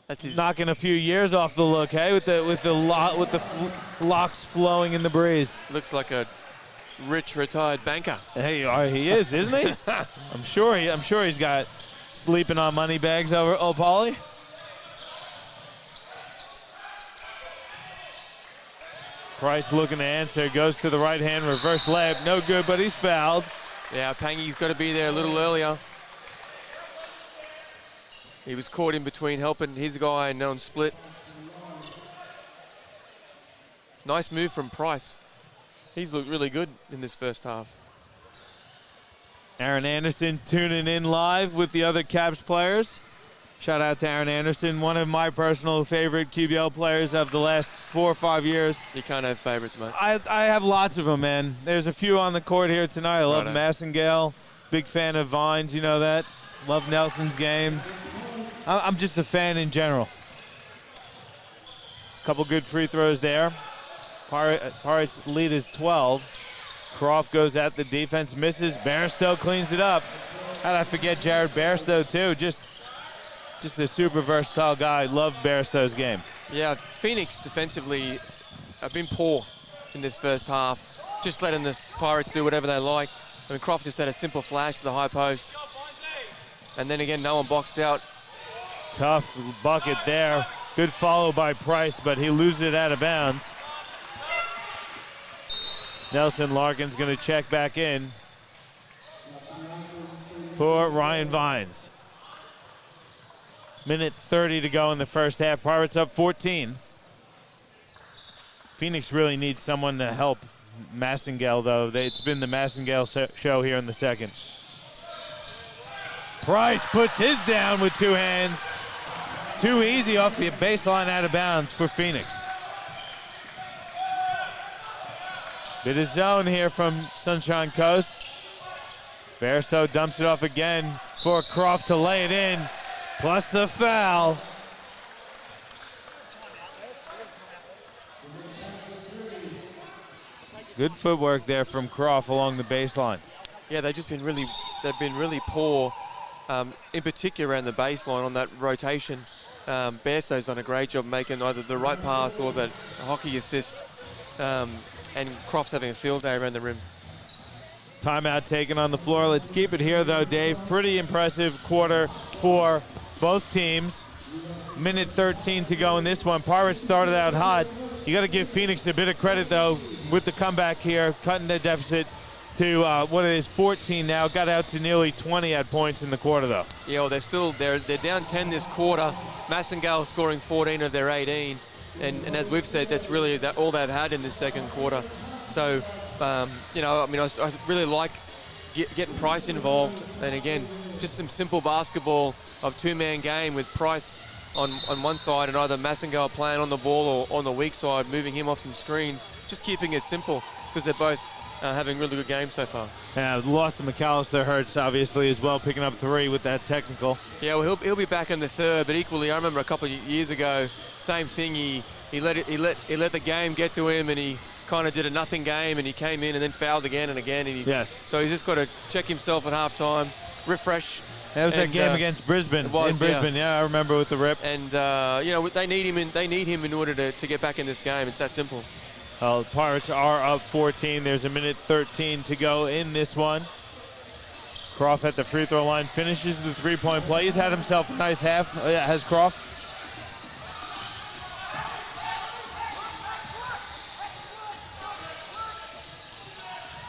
That's his, knocking a few years off the look, hey, with the locks flowing in the breeze. looks like a rich retired banker. Hey, he is, isn't he? I'm sure he's got sleeping on money bags over old Paulie. Price looking to answer, goes to the right hand, reverse layup, no good, but he's fouled. Yeah, Pangy's got to be there a little earlier. He was caught in between helping his guy and on split. Nice move from Price. He's looked really good in this first half. Aaron Anderson tuning in live with the other Caps players. Shout out to Aaron Anderson, one of my personal favorite QBL players of the last 4 or 5 years. You can't have favorites, mate. I have lots of them, man. There's a few on the court here tonight. I love Massengale. Big fan of Vines, you know that. Love Nelson's game. I'm just a fan in general. Couple good free throws there. Pirates lead is 12. Croft goes at the defense, misses. Bairstow cleans it up. How'd I forget Jared Bairstow, too? Just a super versatile guy. Love Bairstow's game. Yeah, Phoenix defensively have been poor in this first half. Just letting the Pirates do whatever they like. I mean, Croft just had a simple flash to the high post. And then again, no one boxed out. Tough bucket there. Good follow by Price, but he loses it out of bounds. Nelson Larkin's going to check back in for Ryan Vines. Minute 30 to go in the first half. Pirates up 14. Phoenix really needs someone to help Massengale, though. It's been the Massengale show here in the second. Price puts his down with two hands. It's too easy off the baseline, out of bounds for Phoenix. Bit of zone here from Sunshine Coast. Bairstow dumps it off again for Croft to lay it in, plus the foul. Good footwork there from Croft along the baseline. Yeah, they've been really poor, in particular around the baseline on that rotation. Bairstow's done a great job making either the right pass or the hockey assist. And Croft's having a field day around the rim. Timeout taken on the floor. Let's keep it here, though, Dave. Pretty impressive quarter for both teams. Minute 13 to go in this one. Pirates started out hot. You got to give Phoenix a bit of credit, though, with the comeback here, cutting the deficit to what it is, 14 now. Got out to nearly 20 at points in the quarter, though. Yeah, well, they're down 10 this quarter. Massengale scoring 14 of their 18. And as we've said, that's really all they've had in this second quarter. So, you know, I mean, I really like getting Price involved. And again, just some simple basketball of two-man game with Price on one side and either Massengale playing on the ball or on the weak side, moving him off some screens, just keeping it simple because they're both having really good games so far. Yeah, the loss of McAllister hurts, obviously, as well, picking up 3 with that technical. Yeah, well, he'll be back in the third, but equally, I remember a couple of years ago, same thing. He let the game get to him, and he kind of did a nothing game, and he came in and then fouled again and again. And yes. So he's just got to check himself at halftime, refresh. That was that game against Brisbane. In Brisbane, yeah, I remember with the rip. And you know, they need him in order to get back in this game. It's that simple. The Pirates are up 14. There's a minute 13 to go in this one. Croft at the free throw line finishes the three-point play. He's had himself a nice half. Has Croft.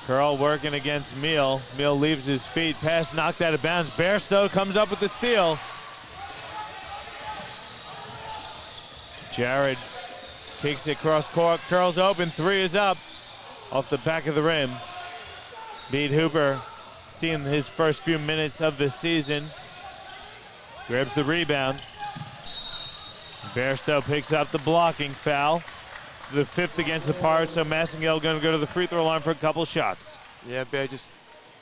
Curl working against Meal. Meal leaves his feet. Pass knocked out of bounds. Bairstow comes up with the steal. Jared kicks it cross court, curls open, three is up off the back of the rim. Mead Hooper seeing his first few minutes of the season. Grabs the rebound. Bairstow picks up the blocking foul. It's the 5th against the Pirates, so Massengale going to go to the free throw line for a couple shots. Yeah, Bear just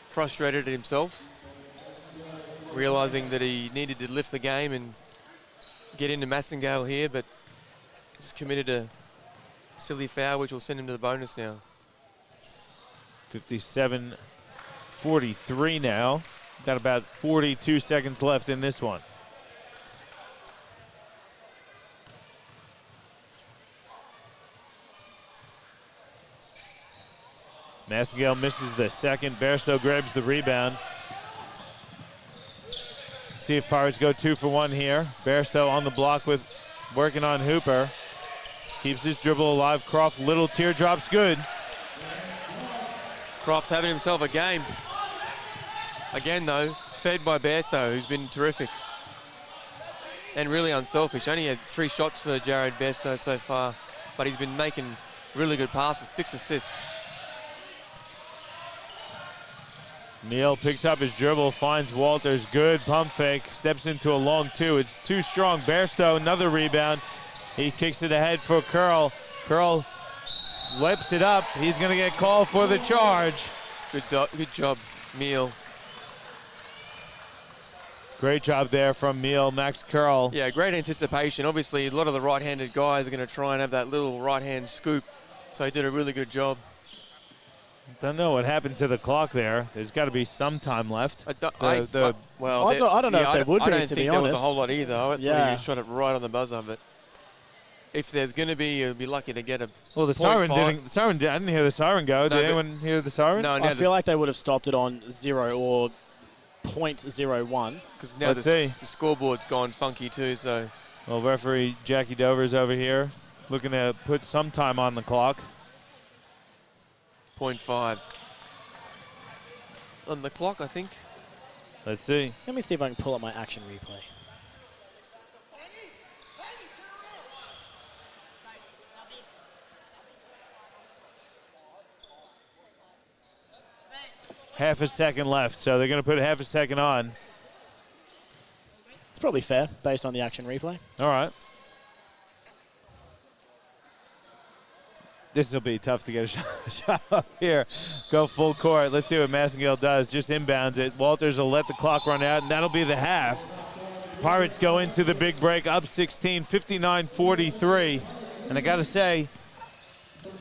frustrated at himself, realizing that he needed to lift the game and get into Massengale here, but just committed a silly foul, which will send him to the bonus now. 57-43 now. Got about 42 seconds left in this one. Massengale misses the second. Bairstow grabs the rebound. See if Pirates go 2 for 1 here. Bairstow on the block with working on Hooper. Keeps his dribble alive. Croft, little teardrops, good. Croft's having himself a game. Again, though, fed by Bairstow, who's been terrific. And really unselfish. Only had 3 shots for Jared Bairstow so far, but he's been making really good passes, 6 assists. Neal picks up his dribble, finds Walters, good pump fake, steps into a long 2. It's too strong. Bairstow, another rebound. He kicks it ahead for Curl. Curl whips it up. He's going to get called for the charge. Good job, Meal. Great job there from Meal, Max Curl. Yeah, great anticipation. Obviously, a lot of the right-handed guys are going to try and have that little right-hand scoop, so he did a really good job. Don't know what happened to the clock there. There's got to be some time left. I don't know if there would be, to be honest. I don't think there was a whole lot either. I thought he shot it right on the buzzer, but if there's going to be, you'll be lucky to get a. Well, the siren didn't. I didn't hear the siren go. Did anyone hear the siren? No, I feel like they would have stopped it on 0 or .01. Because now the scoreboard's gone funky too. So. Well, referee Jackie Dover's over here looking to put some time on the clock. 0.5 on the clock, I think. Let's see. Let me see if I can pull up my action replay. Half a second left, so they're going to put half a second on. It's probably fair based on the action replay. All right. This will be tough to get a shot up here. Go full court. Let's see what Massengale does. Just inbounds it. Walters will let the clock run out, and that'll be the half. Pirates go into the big break up 16, 59-43. And I got to say,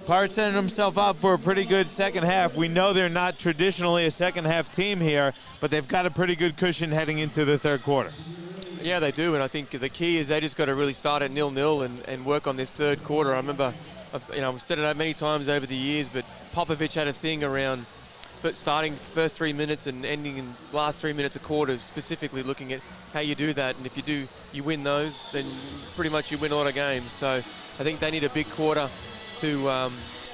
Pirates setting themselves up for a pretty good second half. We know they're not traditionally a second half team here, but they've got a pretty good cushion heading into the third quarter. Yeah, they do, and I think the key is they just got to really start at 0-0 and work on this third quarter. I remember, I've said it out many times over the years, but Popovich had a thing around starting first 3 minutes and ending in last 3 minutes a quarter, specifically looking at how you do that. And if you win those, then pretty much you win a lot of games. So I think they need a big quarter to,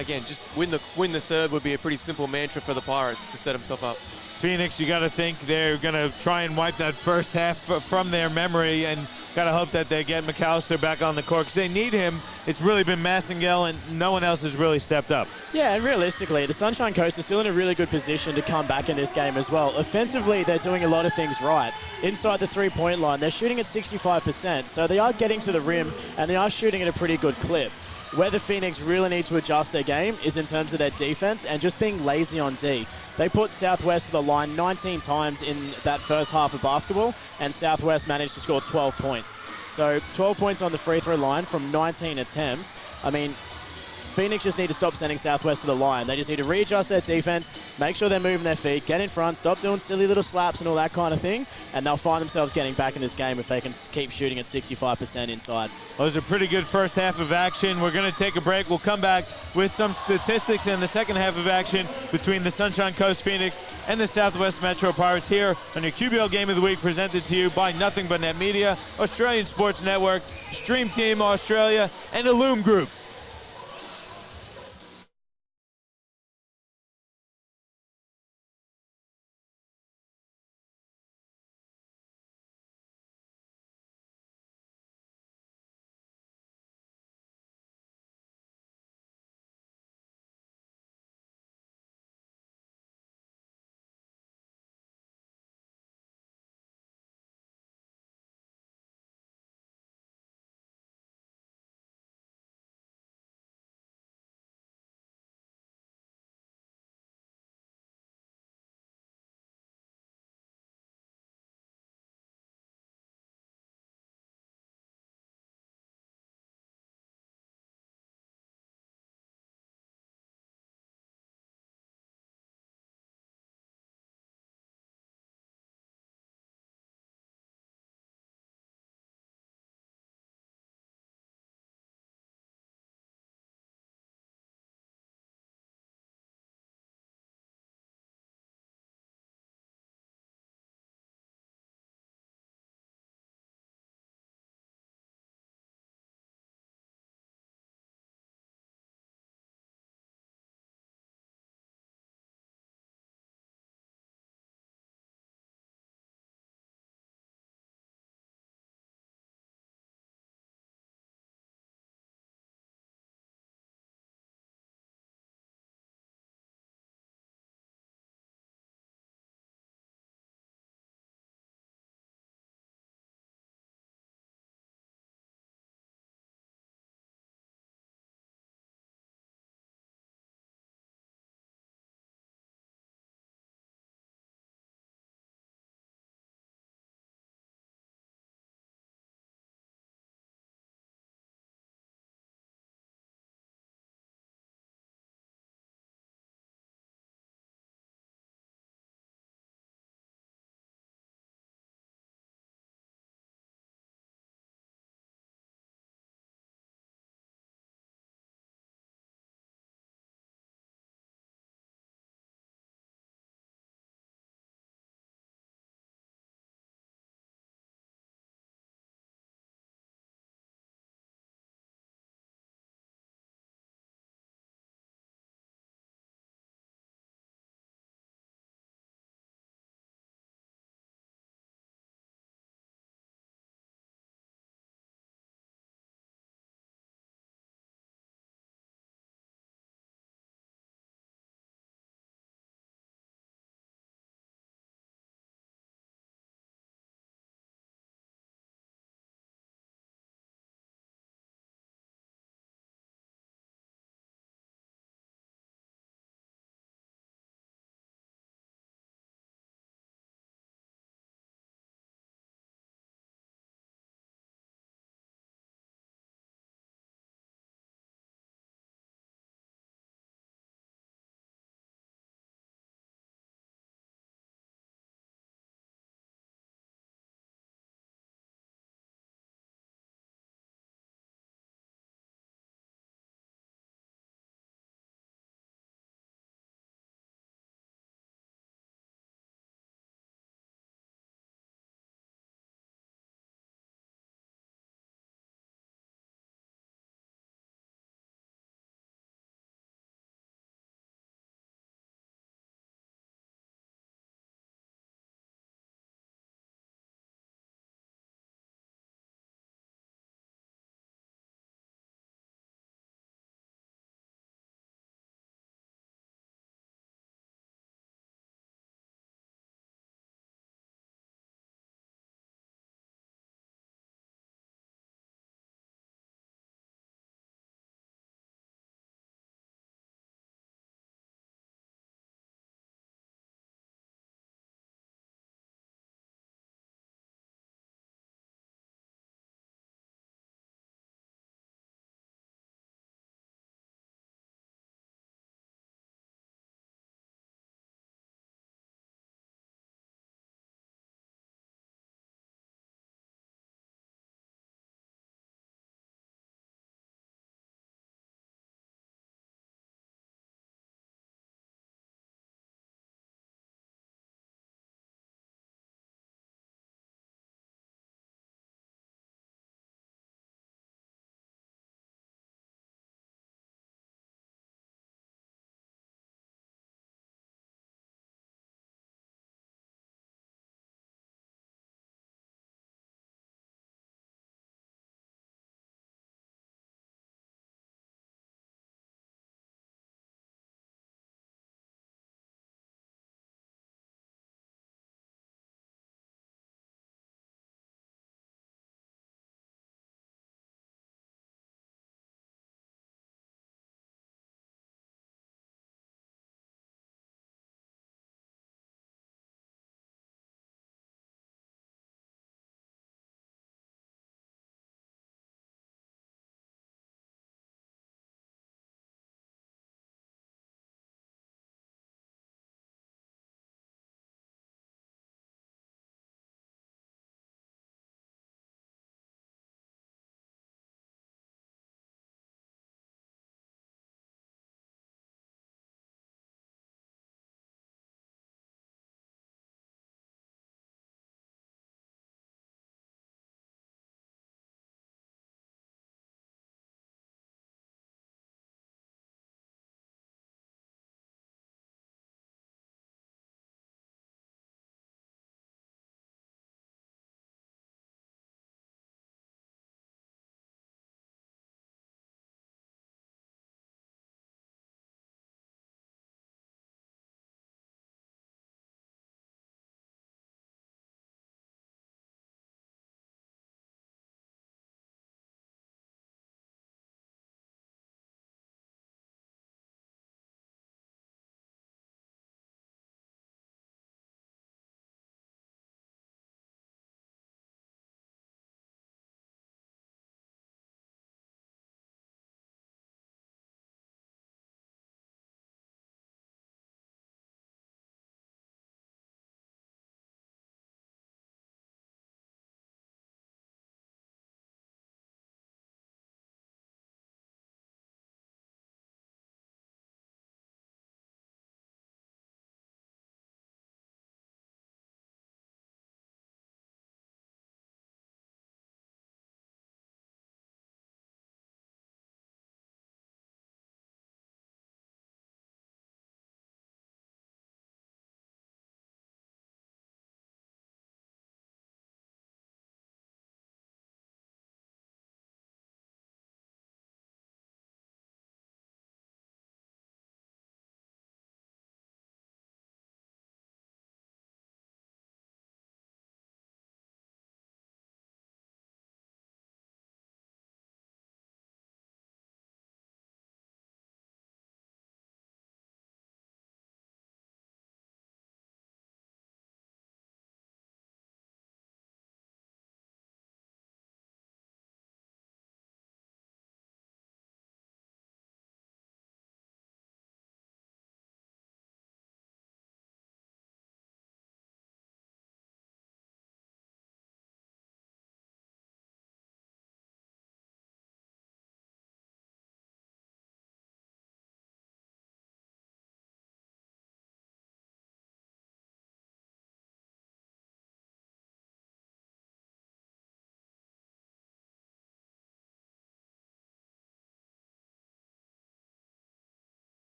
again, just win the third would be a pretty simple mantra for the Pirates to set themselves up. Phoenix, you got to think they're going to try and wipe that first half from their memory, and got to hope that they get McAllister back on the court because they need him. It's really been Massengale, and no one else has really stepped up. Yeah, and realistically, the Sunshine Coast is still in a really good position to come back in this game as well. Offensively, they're doing a lot of things right. Inside the three-point line, they're shooting at 65%, so they are getting to the rim, and they are shooting at a pretty good clip. Where the Phoenix really need to adjust their game is in terms of their defense and just being lazy on D. They put Southwest to the line 19 times in that first half of basketball, and Southwest managed to score 12 points. So 12 points on the free throw line from 19 attempts. I mean, Phoenix just need to stop sending Southwest to the line. They just need to readjust their defense, make sure they're moving their feet, get in front, stop doing silly little slaps and all that kind of thing, and they'll find themselves getting back in this game if they can keep shooting at 65% inside. Well, it was a pretty good first half of action. We're going to take a break. We'll come back with some statistics in the second half of action between the Sunshine Coast Phoenix and the Southwest Metro Pirates here on your QBL Game of the Week, presented to you by Nothing But Net Media, Australian Sports Network, Stream Team Australia, and Illume Group.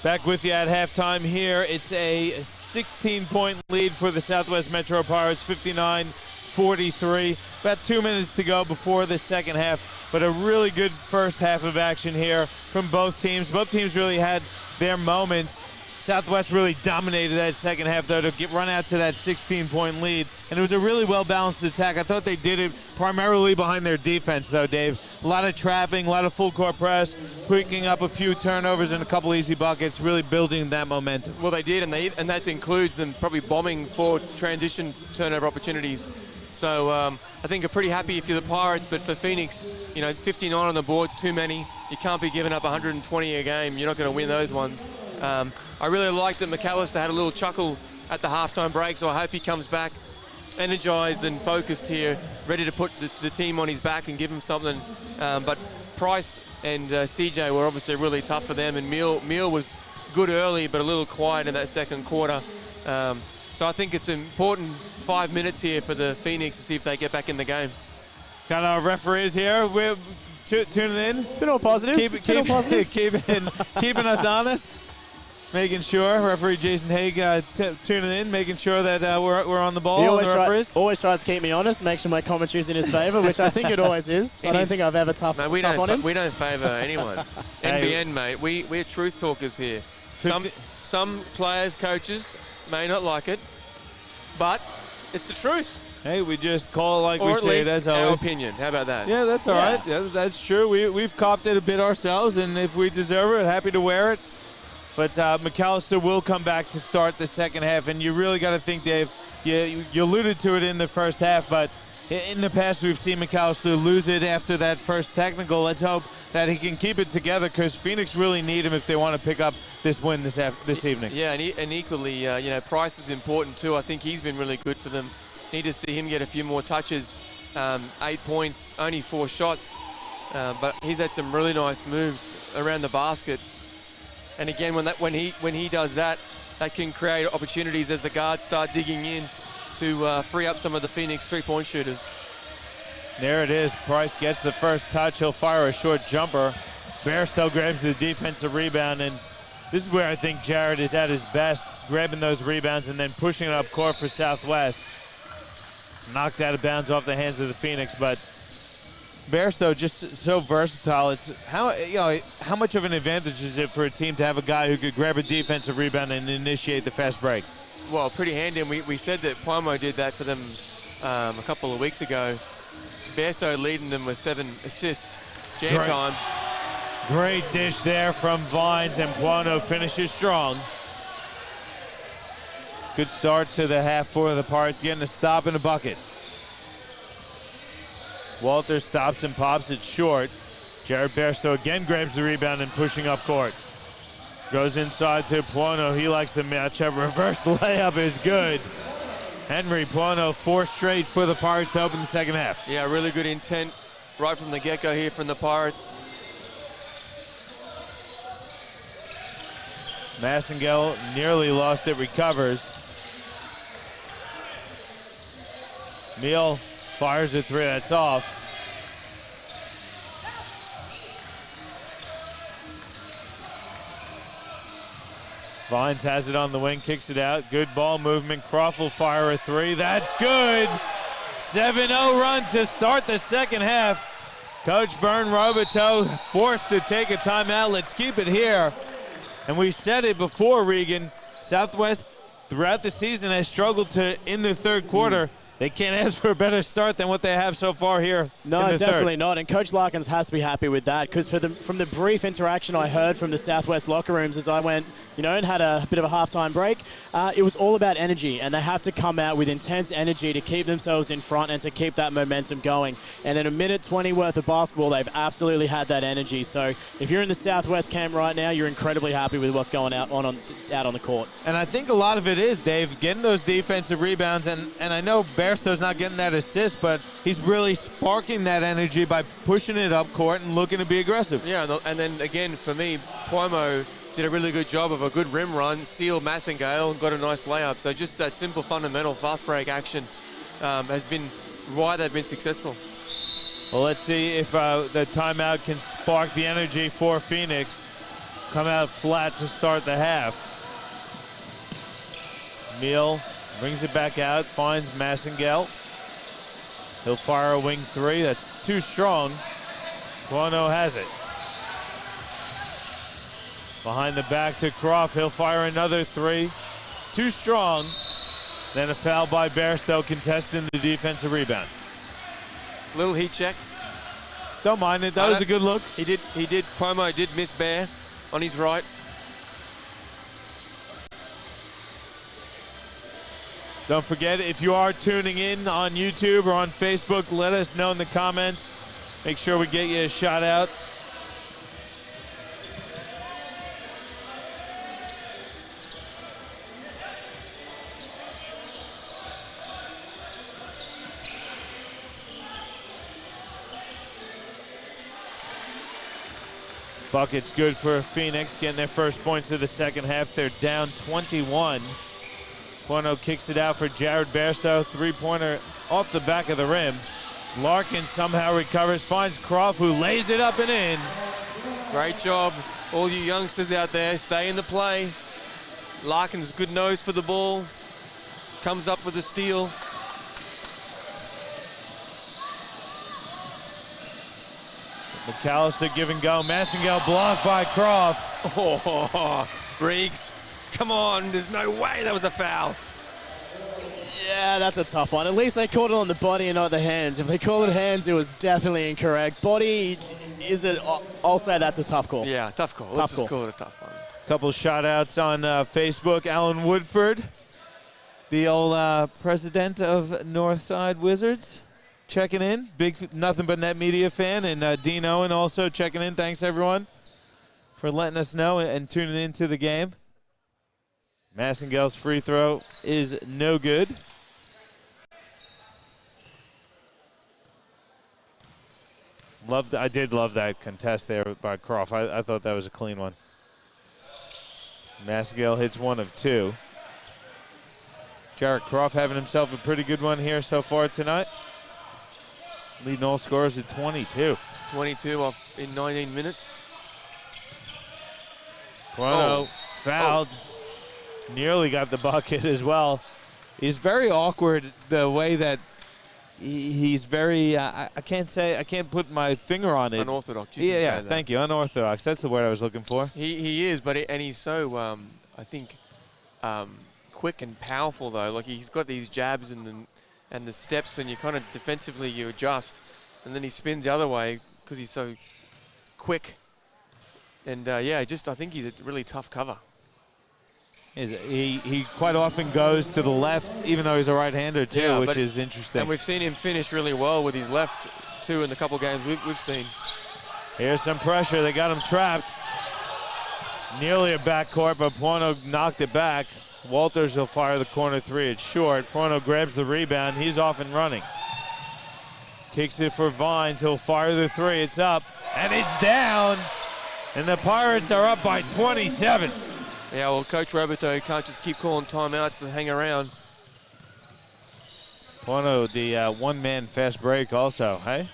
Back with you at halftime here. It's a 16-point lead for the Southwest Metro Pirates, 59-43. About 2 minutes to go before the second half, but a really good first half of action here from both teams. Both teams really had their moments. Southwest really dominated that second half, though, to run out to that 16-point lead. And it was a really well-balanced attack. I thought they did it primarily behind their defense, though, Dave. A lot of trapping, a lot of full-court press, picking up a few turnovers and a couple easy buckets, really building that momentum. Well, they did, and that includes them probably bombing for transition turnover opportunities. So I think you're pretty happy if you're the Pirates, but for Phoenix, 59 on the board's too many. You can't be giving up 120 a game. You're not going to win those ones. I really liked that McAllister had a little chuckle at the halftime break, so I hope he comes back energized and focused here, ready to put the team on his back and give him something. But Price and CJ were obviously really tough for them, and Meal was good early but a little quiet in that second quarter. So I think it's important 5 minutes here for the Phoenix to see if they get back in the game. Got our referees here. We're tuning in. It's been all positive. Keeping us honest. Making sure, referee Jason Haig tuning in, making sure that we're on the ball. He always tries to keep me honest, make sure my commentary's in his favour, which I think it always is. I don't think I've ever tough on him. We don't favour anyone. NBN, mate. We're truth talkers here. Some players, coaches may not like it, but it's the truth. Hey, we just call it like we say it, as always. Our opinion. How about that? Yeah, that's all right. Yeah, that's true. We've copped it a bit ourselves, and if we deserve it, happy to wear it. But McAllister will come back to start the second half, and you really got to think, Dave, you alluded to it in the first half, but in the past we've seen McAllister lose it after that first technical. Let's hope that he can keep it together, because Phoenix really need him if they want to pick up this win this evening. Yeah, and equally, Price is important too. I think he's been really good for them. Need to see him get a few more touches. 8 points, only 4 shots, but he's had some really nice moves around the basket. And again, when he does that, that can create opportunities as the guards start digging in to free up some of the Phoenix three-point shooters. There it is. Price gets the first touch. He'll fire a short jumper. Bairstow grabs the defensive rebound, and this is where I think Jared is at his best, grabbing those rebounds and then pushing it up court for Southwest. It's knocked out of bounds off the hands of the Phoenix, but Bairstow just so versatile. It's how much of an advantage is it for a team to have a guy who could grab a defensive rebound and initiate the fast break? Well, pretty handy, and we said that Poimo did that for them a couple of weeks ago. Bairstow leading them with 7 assists. Jam time. Great dish there from Vines, and Puano finishes strong. Good start to the half for the Pirates, getting a stop and a bucket. Walter stops and pops it short. Jared Bairstow again grabs the rebound and pushing up court. Goes inside to Puano. He likes the matchup. Reverse layup is good. Henry Puano, 4 straight for the Pirates to open the second half. Yeah, really good intent right from the get-go here from the Pirates. Massengale nearly lost it, recovers. Meal fires a 3, that's off. Vines has it on the wing, kicks it out. Good ball movement. Croft will fire a 3. That's good. 7-0 run to start the second half. Coach Vern Roberto forced to take a timeout. Let's keep it here. And we said it before, Regan. Southwest throughout the season has struggled to, in the third quarter, they can't ask for a better start than what they have so far here. No, definitely not. And Coach Larkins has to be happy with that, because from the brief interaction I heard from the Southwest locker rooms as I went, and had a bit of a halftime break, it was all about energy, and they have to come out with intense energy to keep themselves in front and to keep that momentum going. And in a minute 20 worth of basketball, they've absolutely had that energy. So if you're in the Southwest camp right now, you're incredibly happy with what's going out on the court. And I think a lot of it is, Dave, getting those defensive rebounds, and I know Bairstow's not getting that assist, but he's really sparking that energy by pushing it up court and looking to be aggressive. Yeah, and then again, for me, Puimo did a really good job of a good rim run, sealed Massengale, and got a nice layup. So just that simple, fundamental fast break action has been why they've been successful. Well, let's see if the timeout can spark the energy for Phoenix. come out flat to start the half. Meal brings it back out, finds Massengale. He'll fire a wing three. That's too strong. Buono has it. Behind the back to Croft. He'll fire another three. Too strong. Then a foul by Bairstow contesting the defensive rebound. Little heat check. Don't mind it. That was a good look. He did. Cuomo did miss Bear on his right. Don't forget, if you are tuning in on YouTube or on Facebook, let us know in the comments. Make sure we get you a shout out. Bucket's good for Phoenix, getting their first points of the second half. They're down 21. Buono kicks it out for Jared Bairstow. Three-pointer off the back of the rim. Larkin somehow recovers, finds Croft, who lays it up and in. Great job. All you youngsters out there, stay in the play. Larkin's good nose for the ball. Comes up with a steal. McAllister give and go. Massengale blocked by Croft. Oh, Briggs. Come on, there's no way that was a foul. Yeah, that's a tough one. At least they called it on the body and not the hands. If they called it hands, it was definitely incorrect. Body, is it? I'll say that's a tough call. Yeah, tough call. Let's just call it a tough one. Couple shout outs on Facebook. Alan Woodford, the old president of Northside Wizards, checking in. Big Nothing But Net Media fan. And Dean Owen also checking in. Thanks, everyone, for letting us know and tuning into the game. Massengale's free throw is no good. I did love that contest there by Croft. I thought that was a clean one. Massengale hits one of two. Jared Croft having himself a pretty good one here so far tonight. Leading all scorers at 22. 22 off in 19 minutes. Buono fouled. Nearly got the bucket as well. He's very awkward the way that he's very, I can't put my finger on it. Unorthodox. Yeah, thank you. Unorthodox. That's the word I was looking for. He is, and he's so, I think, quick and powerful, though. Like, he's got these jabs and the steps, and you kind of defensively you adjust, and then he spins the other way because he's so quick. And, I think he's a really tough cover. He quite often goes to the left, even though he's a right-hander too, which is interesting. And we've seen him finish really well with his left too in the couple games we've seen. Here's some pressure. They got him trapped. Nearly a backcourt, but Buono knocked it back. Walters will fire the corner three. It's short. Buono grabs the rebound. He's off and running. Kicks it for Vines. He'll fire the three. It's up, and it's down. And the Pirates are up by 27. Yeah, well, Coach Roberto can't just keep calling timeouts to hang around. Buono, the one-man fast break also, hey?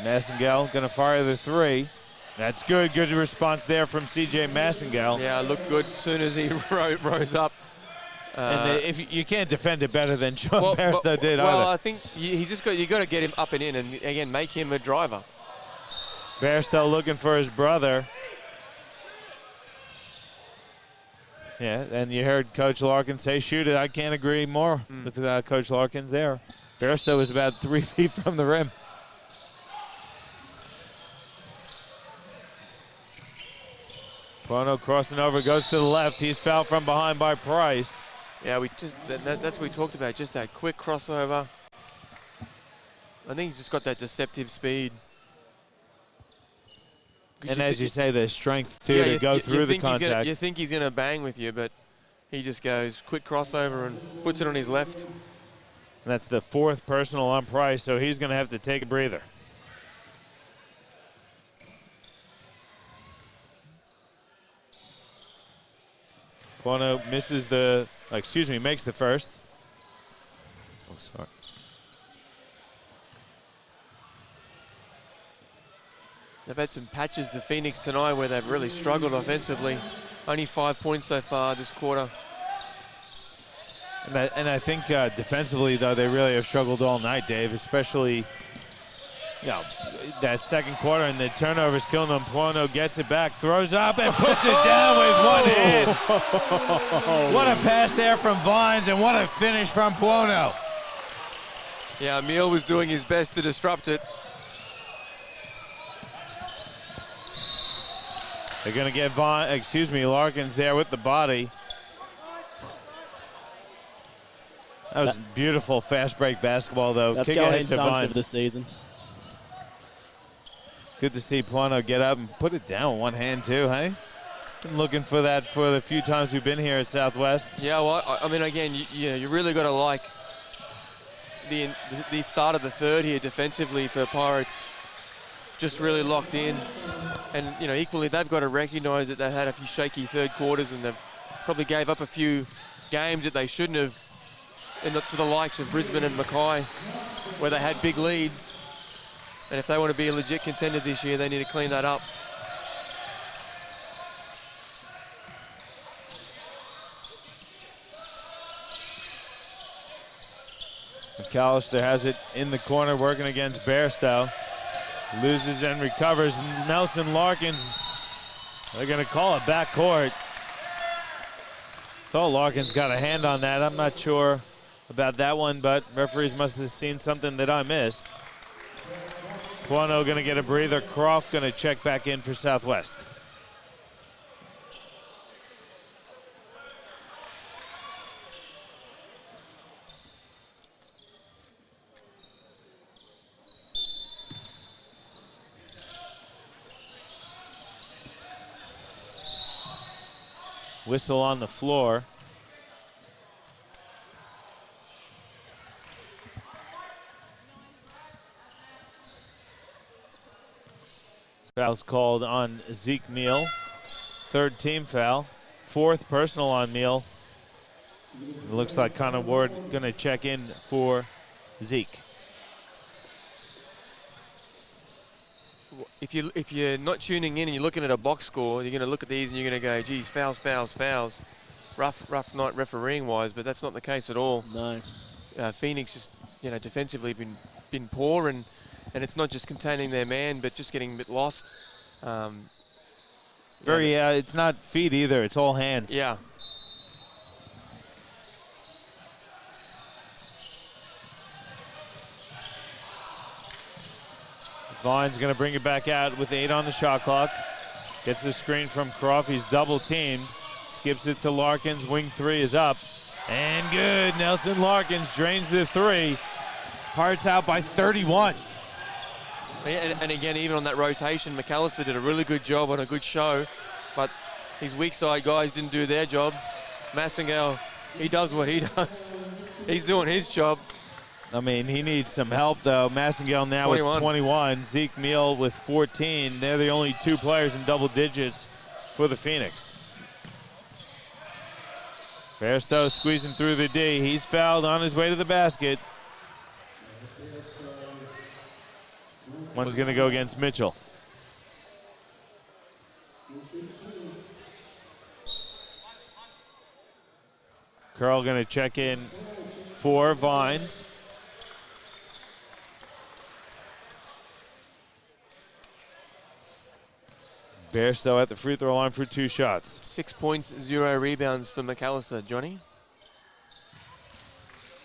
Massengale gonna fire the three. That's good. Good response there from C.J. Massengale. Yeah, looked good as soon as he rose up. And if you can't defend it better than Sean Bairstow did either. Well, I think you got to get him up and in, and again make him a driver. Bairstow looking for his brother. Yeah, and you heard Coach Larkin say, shoot it. I can't agree more with Coach Larkin's there. Bairstow was about 3 feet from the rim. Buono crossing over, goes to the left. He's fouled from behind by Price. Yeah, that's what we talked about, just that quick crossover. I think he's just got that deceptive speed. And as you say, the strength, too, to go through the contact. You think he's going to bang with you, but he just goes quick crossover and puts it on his left. And that's the fourth personal on Price, so he's going to have to take a breather. Buono misses makes the first. Oh, sorry. They've had some patches, the Phoenix, tonight where they've really struggled offensively. Only 5 points so far this quarter. And I think defensively, though, they really have struggled all night, Dave, especially that second quarter, and the turnovers killing them. Puono gets it back, throws up, and puts it down with one hand. What a pass there from Vines, and what a finish from Puono. Yeah, Emil was doing his best to disrupt it. They're going to get Larkins there with the body. That was beautiful fast break basketball, though. That's Kick going ahead in to dunks Vines. of the season. Good to see Puono get up and put it down with one hand, too, hey? Been looking for that for the few times we've been here at Southwest. Yeah, well, I mean, again, you really got to like the start of the third here defensively for Pirates. Just really locked in. And, equally, they've got to recognize that they've had a few shaky third quarters, and they've probably gave up a few games that they shouldn't have to the likes of Brisbane and Mackay, where they had big leads. And if they want to be a legit contender this year, they need to clean that up. McAllister has it in the corner, working against Bairstow. Loses and recovers. Nelson Larkins, they're going to call it backcourt. Thought Larkins got a hand on that. I'm not sure about that one, but referees must have seen something that I missed. Puono going to get a breather. Croft going to check back in for Southwest. Whistle on the floor. Foul's called on Zeke Meal. Third team foul. Fourth personal on Meal. It looks like Connor Ward going to check in for Zeke. If you're not tuning in and you're looking at a box score, you're going to look at these and you're going to go, geez, fouls, fouls, fouls. Rough night refereeing-wise, but that's not the case at all. No. Phoenix just, defensively been poor, and it's not just containing their man, but just getting a bit lost. It's not feet either. It's all hands. Yeah. Vine's going to bring it back out with 8 on the shot clock. Gets the screen from Croft. He's double teamed. Skips it to Larkins. Wing 3 is up. And good. Nelson Larkins drains the 3. Pirates out by 31. And again, even on that rotation, McAllister did a really good job on a good show, but his weak side guys didn't do their job. Massengale, he does what he does. He's doing his job. I mean, he needs some help, though. Massengale now 21. with 21. Zeke Meal with 14. They're the only 2 players in double digits for the Phoenix. Bairstow squeezing through the D. He's fouled on his way to the basket. One's going to go against Mitchell. Curl going to check in for Vines. Bairstow at the free throw line for 2 shots. 6 points, 0 rebounds for McAllister, Johnny.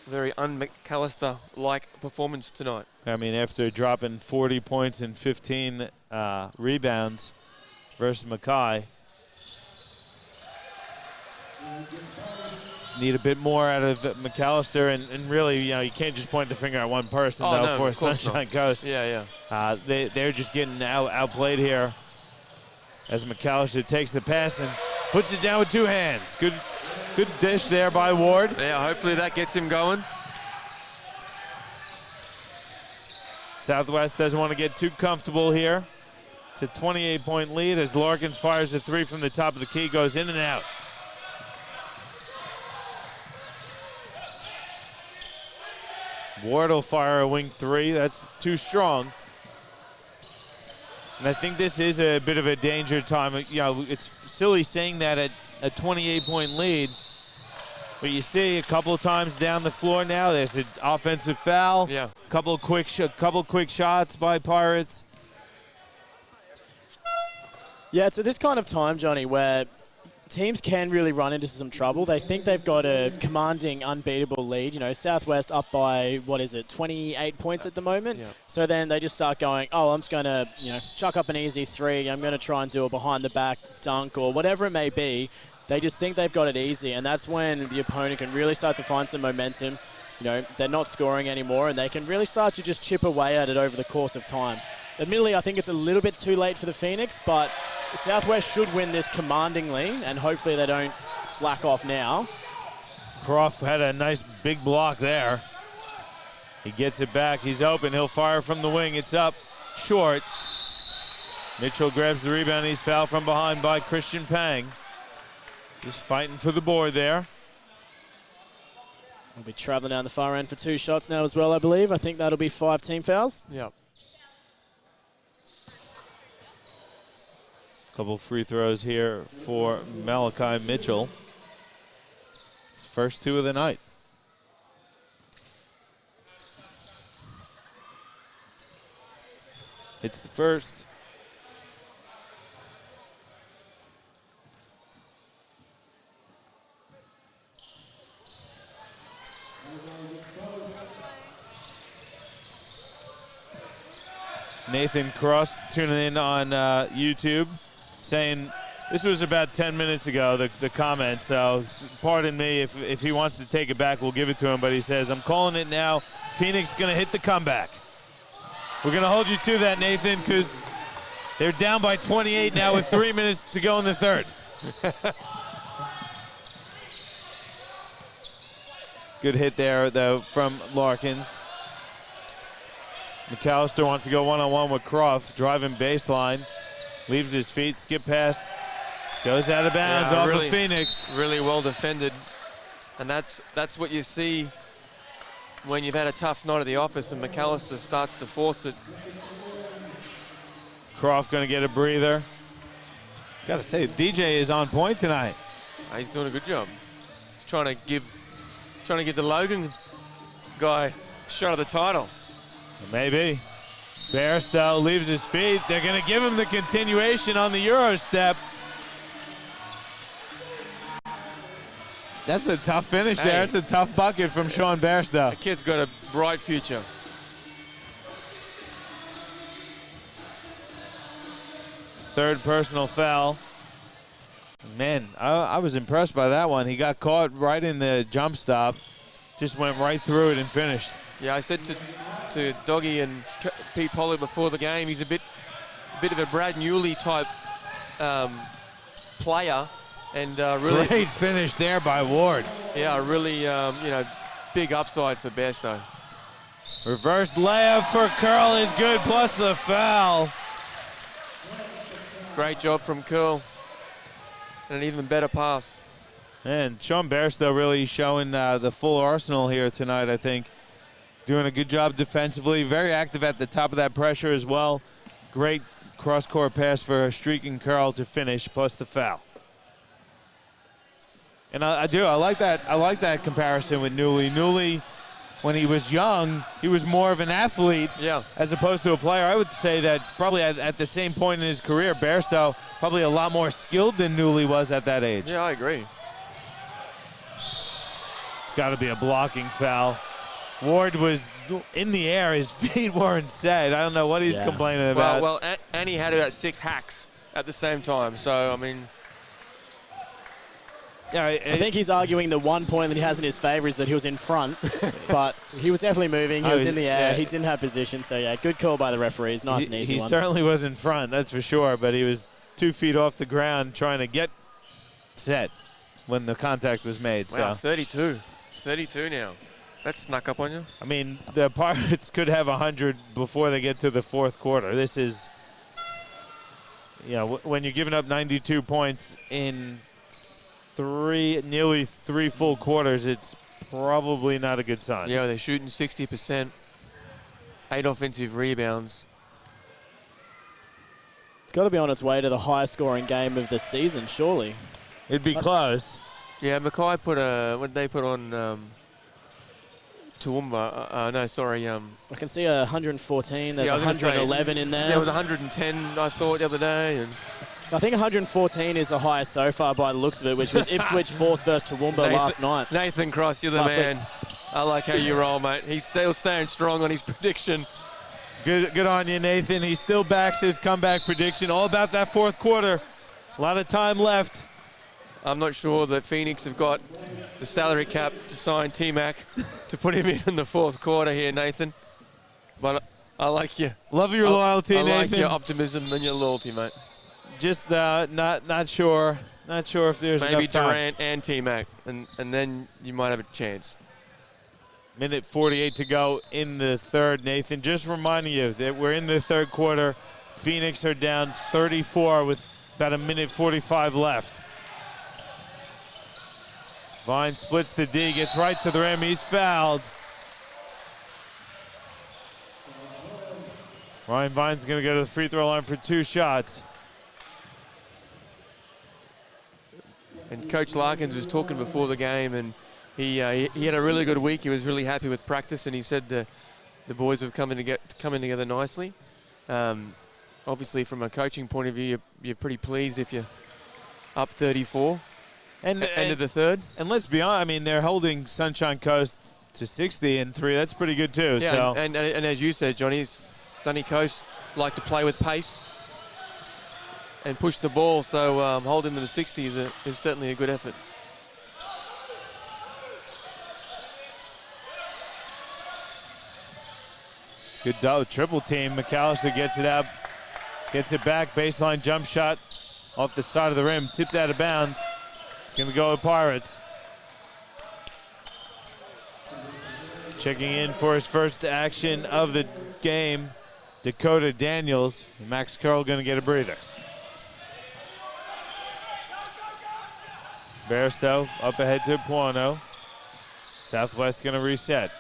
Very un-McAllister-like performance tonight. I mean, after dropping 40 points and 15 rebounds versus Mackay, need a bit more out of McAllister, and really, you can't just point the finger at one person, for Sunshine Coast. Yeah. They're just getting outplayed here as McAllister takes the pass and puts it down with 2 hands. Good dish there by Ward. Yeah, hopefully that gets him going. Southwest doesn't want to get too comfortable here. It's a 28-point lead as Larkins fires a 3 from the top of the key, goes in and out. Ward will fire a wing 3. That's too strong. And I think this is a bit of a danger time. You know, it's silly saying that at a 28-point lead, but you see a couple of times down the floor now, there's an offensive foul. Yeah. Couple quick shots by Pirates. Yeah, it's at this kind of time, Johnny, where teams can really run into some trouble. They think they've got a commanding, unbeatable lead. You know, Southwest up by, 28 points at the moment. Yeah. So then they just start going, oh, I'm just going to, chuck up an easy three. I'm going to try and do a behind-the-back dunk or whatever it may be. They just think they've got it easy, and that's when the opponent can really start to find some momentum. You know, they're not scoring anymore, and they can really start to just chip away at it over the course of time. Admittedly, I think it's a little bit too late for the Phoenix, but Southwest should win this commandingly, and hopefully they don't slack off now. Croft had a nice big block there. He gets it back. He's open. He'll fire from the wing. It's up short. Mitchell grabs the rebound. He's fouled from behind by Christian Pang. Just fighting for the board there. We'll be traveling down the far end for 2 shots now as well, I believe. I think that'll be 5 team fouls. Yep. Couple free throws here for Malachi Mitchell. First 2 of the night. Hits the first. Nathan Cross tuning in on YouTube, saying this was about 10 minutes ago, the comment, so pardon me if he wants to take it back, we'll give it to him, but he says, I'm calling it now, Phoenix going to hit the comeback. We're going to hold you to that, Nathan, because they're down by 28 now with 3 minutes to go in the third. Good hit there, though, from Larkins. McAllister wants to go one-on-one with Croft, driving baseline, leaves his feet, skip pass, goes out of bounds off of Phoenix. Really well defended, and that's what you see when you've had a tough night at the office and McAllister starts to force it. Croft going to get a breather. Got to say, DJ is on point tonight. He's doing a good job. He's trying to give the Logan guy a shot of the title. Maybe. Bairstow leaves his feet. They're going to give him the continuation on the Euro step. That's a tough finish there. It's a tough bucket from Sean Bairstow. The kid's got a bright future. Third personal foul. Man, I was impressed by that one. He got caught right in the jump stop. Just went right through it and finished. Yeah, I said to Doggy and Pete Pollard before the game, he's a bit of a Brad Newley type player, and really great finish there by Ward. Yeah, really, big upside for Bairstow. Reverse layup for Curl is good, plus the foul. Great job from Curl, and an even better pass. And Sean Bairstow really showing the full arsenal here tonight, I think. Doing a good job defensively, very active at the top of that pressure as well. Great cross-court pass for a streaking Curl to finish, plus the foul. And I like that comparison with Newley. Newley, when he was young, he was more of an athlete as opposed to a player. I would say that probably at the same point in his career, Bairstow probably a lot more skilled than Newley was at that age. Yeah, I agree. It's got to be a blocking foul. Ward was in the air. His feet weren't set. I don't know what he's complaining about. Well, and he had about 6 hacks at the same time. So, I mean... Yeah, I think he's arguing the one point that he has in his favor is that he was in front, but he was definitely moving. He was in the air. He didn't have position. So, yeah, good call by the referees. Nice and easy one. He certainly was in front, that's for sure, but he was 2 feet off the ground trying to get set when the contact was made. Wow, so 32. It's 32 now. That snuck up on you. I mean, the Pirates could have 100 before they get to the fourth quarter. This is, when you're giving up 92 points in nearly 3 full quarters, it's probably not a good sign. Yeah, they're shooting 60%, 8 offensive rebounds. It's got to be on its way to the highest scoring game of the season, surely. It'd be close. Yeah, Mackay put what did they put on Toowoomba? No, sorry. I can see 114. There's Yeah, I was gonna say, 111 in there. There was 110, I thought, the other day. And I think 114 is the highest so far by the looks of it, which was Ipswich Force versus Toowoomba last night. Nathan Cross, you're the Last man. week. I like how you roll, mate. He's still staying strong on his prediction. Good on you, Nathan. He still backs his comeback prediction. All about that fourth quarter. A lot of time left. I'm not sure that Phoenix have got the salary cap to sign T-Mac to put him in the fourth quarter here, Nathan. But I like you. Love your loyalty, I Nathan. like your optimism and your loyalty, mate. Just not sure. Not sure if there's Maybe enough time. Durant and T-Mac, and then you might have a chance. Minute 48 to go in the third, Nathan. Just reminding you that we're in the third quarter. Phoenix are down 34 with about a minute 45 left. Vine splits the D, gets right to the rim. He's fouled. Ryan Vine's going to go to the free throw line for 2 shots. And Coach Larkins was talking before the game, and he had a really good week. He was really happy with practice, and he said the boys have coming together nicely. Obviously, from a coaching point of view, you're pretty pleased if you're up 34 And end of the third. And let's be honest, I mean, they're holding Sunshine Coast to 60 and 3. That's pretty good too. Yeah, so. and as you said, Johnny, Sunny Coast like to play with pace and push the ball, so holding them to 60 is certainly a good effort. Good triple team. McAllister gets it out, gets it back. Baseline jump shot off the side of the rim, tipped out of bounds. It's going to go with Pirates. Checking in for his first action of the game, Dakota Daniels. Max Curl going to get a breather. Bairstow up ahead to Puano. Southwest going to reset.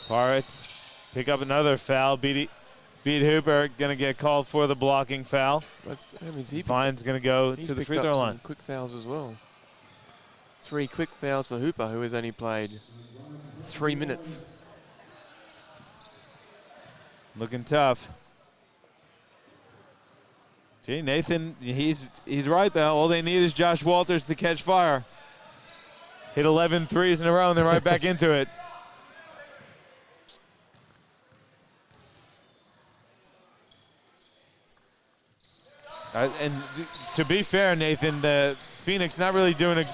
Pirates pick up another foul. Beat Hooper going to get called for the blocking foul. Vine's going to go to the free throw line. Quick fouls as well. 3 quick fouls for Hooper, who has only played 3 minutes. Looking tough. Gee, Nathan, he's right though. All they need is Josh Walters to catch fire. Hit 11 threes in a row and then right back into it. And to be fair, Nathan, the Phoenix not really doing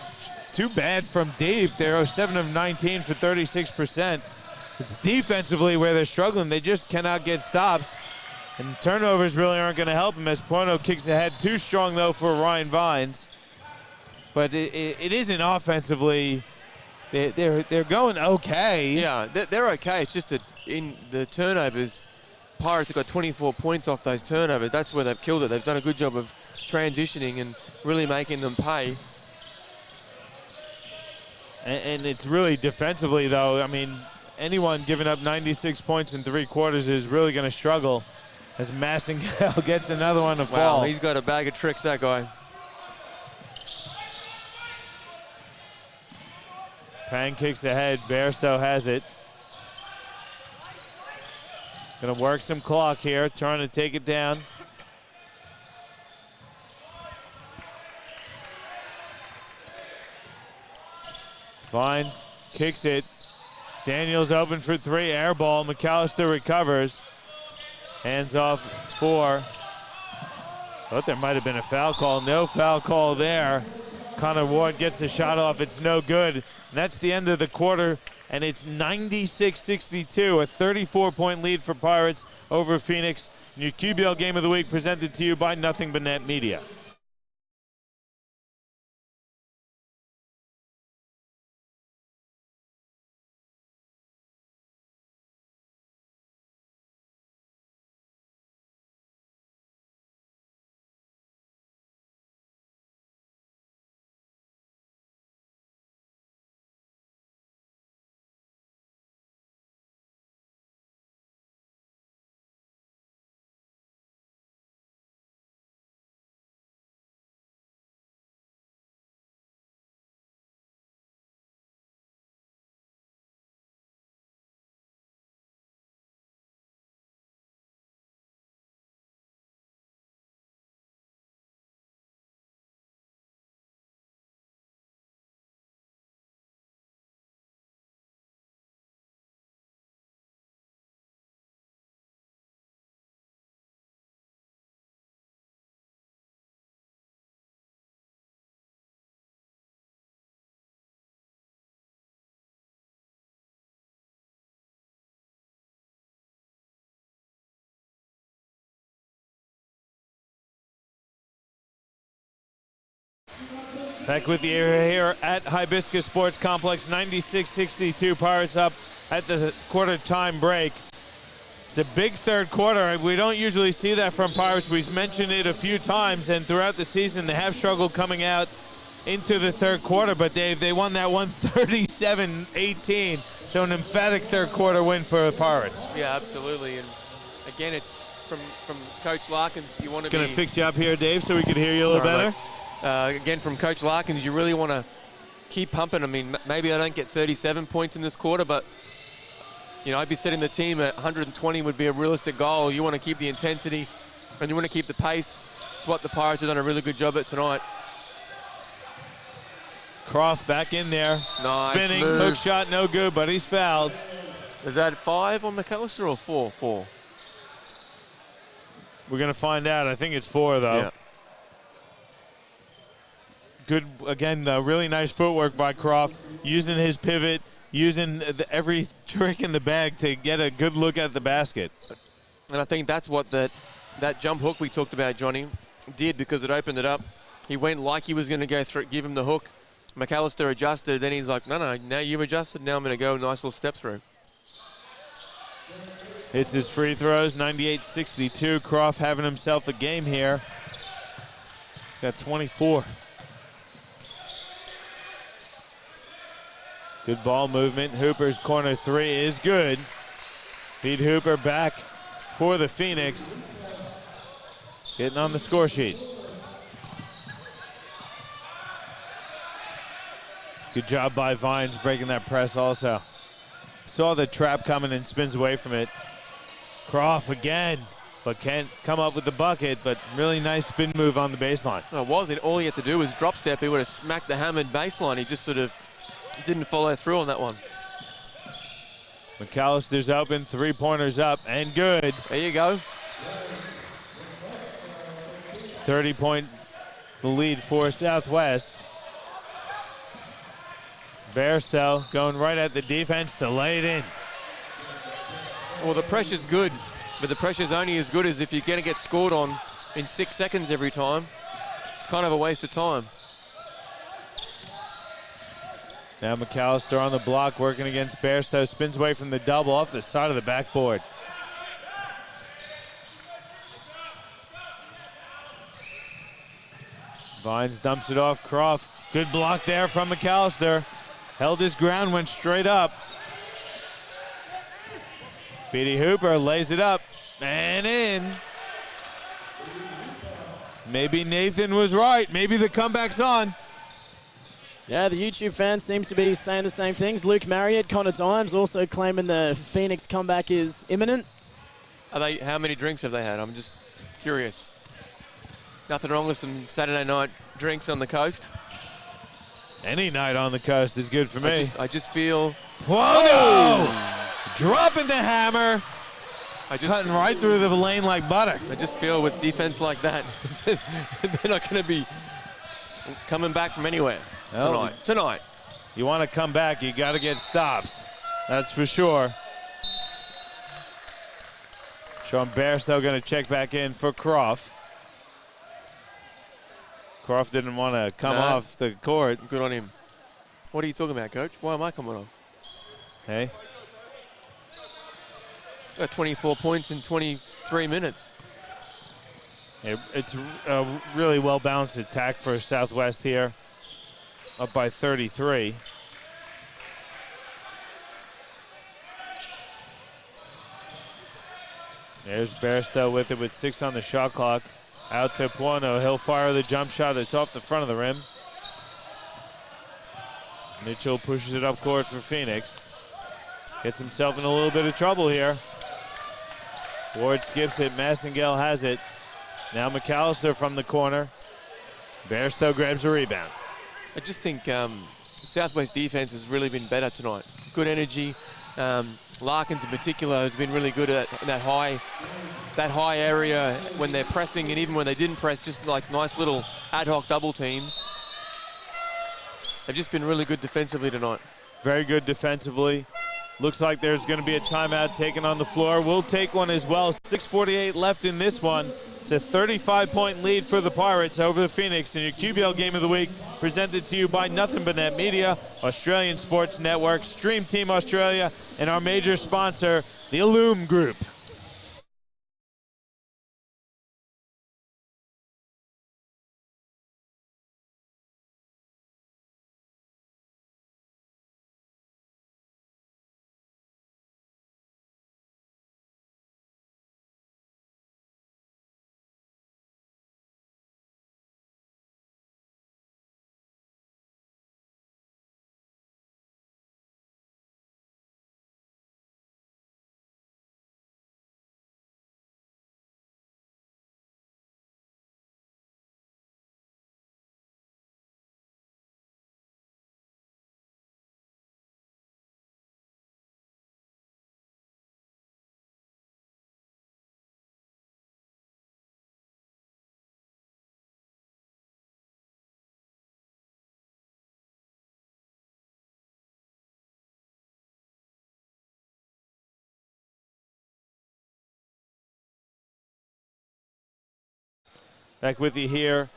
too bad from deep. They're 7 of 19 for 36%. It's defensively where they're struggling. They just cannot get stops. And turnovers really aren't going to help them as Puano kicks ahead. Too strong, though, for Ryan Vines. But it isn't offensively. They're going okay. Yeah, they're okay. It's just that in the turnovers, Pirates have got 24 points off those turnovers. That's where they've killed it. They've done a good job of transitioning and really making them pay. And it's really defensively, though. I mean, anyone giving up 96 points in 3 quarters is really going to struggle as Massingale gets another one to fall. Wow, he's got a bag of tricks, that guy. Pang kicks ahead. Bairstow has it. Gonna work some clock here, trying to take it down. Vines kicks it. Daniels open for 3, air ball. McAllister recovers. Hands off 4. Thought there might have been a foul call. No foul call there. Connor Ward gets a shot off. It's no good. And that's the end of the quarter. And it's 96-62, a 34-point lead for Pirates over Phoenix. Your QBL Game of the Week presented to you by Nothing But Net Media. Back with you here at Hibiscus Sports Complex, 96-62, Pirates up at the quarter time break. It's a big third quarter. We don't usually see that from Pirates. We've mentioned it a few times, and throughout the season they have struggled coming out into the third quarter, but they won that one 37-18, so an emphatic third quarter win for the Pirates. Yeah, absolutely. And again, it's from Coach Larkins. You want to Gonna fix you up here, Dave, so we can hear you a little better. Again, from Coach Larkins, you really want to keep pumping. I mean, maybe I don't get 37 points in this quarter, but you know, I'd be setting the team at 120 would be a realistic goal. You want to keep the intensity, and you want to keep the pace. It's what the Pirates have done a really good job at tonight. Croft back in there. Nice Spinning, move. hook shot, no good, but he's fouled. Is that 5 on McAllister or 4? 4. We're going to find out. I think it's 4, though. Yeah. Good, again, really nice footwork by Croft, using his pivot, using every trick in the bag to get a good look at the basket. And I think that's what that jump hook we talked about, Johnny, did, because it opened it up. He went like he was going to go through, give him the hook. McAllister adjusted, then he's like, no, now you've adjusted, now I'm going to go, nice little step through. Hits his free throws, 98-62. Croft having himself a game here. He's got 24. Good ball movement. Hooper's corner 3 is good. Pete Hooper back for the Phoenix. Getting on the score sheet. Good job by Vines breaking that press also. Saw the trap coming and spins away from it. Croft again, but can't come up with the bucket, but really nice spin move on the baseline. Well, it wasn't. All he had to do was drop step. He would have smacked the hammered baseline. He just sort of didn't follow through on that one. McAllister's open, 3-pointers up, and good. There you go. 30-point lead for Southwest. Bairstow going right at the defense to lay it in. Well, the pressure's good, but the pressure's only as good as if you're going to get scored on in 6 seconds every time. It's kind of a waste of time. Now McAllister on the block, working against Bairstow. Spins away from the double off the side of the backboard. Vines dumps it off Croft. Good block there from McAllister. Held his ground, went straight up. Petey Hooper lays it up and in. Maybe Nathan was right. Maybe the comeback's on. Yeah, the YouTube fans seems to be saying the same things. Luke Marriott, Connor Dimes also claiming the Phoenix comeback is imminent. How many drinks have they had? I'm just curious. Nothing wrong with some Saturday night drinks on the coast. Any night on the coast is good for me. I just feel... Whoa! No! Dropping the hammer. Cutting right through the lane like butter. I just feel with defense like that, they're not going to be coming back from anywhere tonight. You want to come back, you got to get stops. That's for sure. Sean Bairstow going to check back in for Croft. Croft didn't want to come off the court. Good on him. What are you talking about, Coach? Why am I coming off? Hey. Got 24 points in 23 minutes. It's a really well-balanced attack for Southwest here. Up by 33. There's Bairstow with it with 6 on the shot clock. Out to Puano. He'll fire the jump shot that's off the front of the rim. Mitchell pushes it up court for Phoenix. Gets himself in a little bit of trouble here. Ward skips it. Massengale has it. Now McAllister from the corner. Bairstow grabs a rebound. I just think Southwest defense has really been better tonight. Good energy. Larkins in particular has been really good at that high area when they're pressing, and even when they didn't press, just like nice little ad hoc double teams. They've just been really good defensively tonight. Very good defensively. Looks like there's going to be a timeout taken on the floor. We'll take one as well. 6:48 left in this one. It's a 35-point lead for the Pirates over the Phoenix in your QBL Game of the Week, presented to you by Nothing But Net Media, Australian Sports Network, Stream Team Australia, and our major sponsor, the Illume Group. Back with you here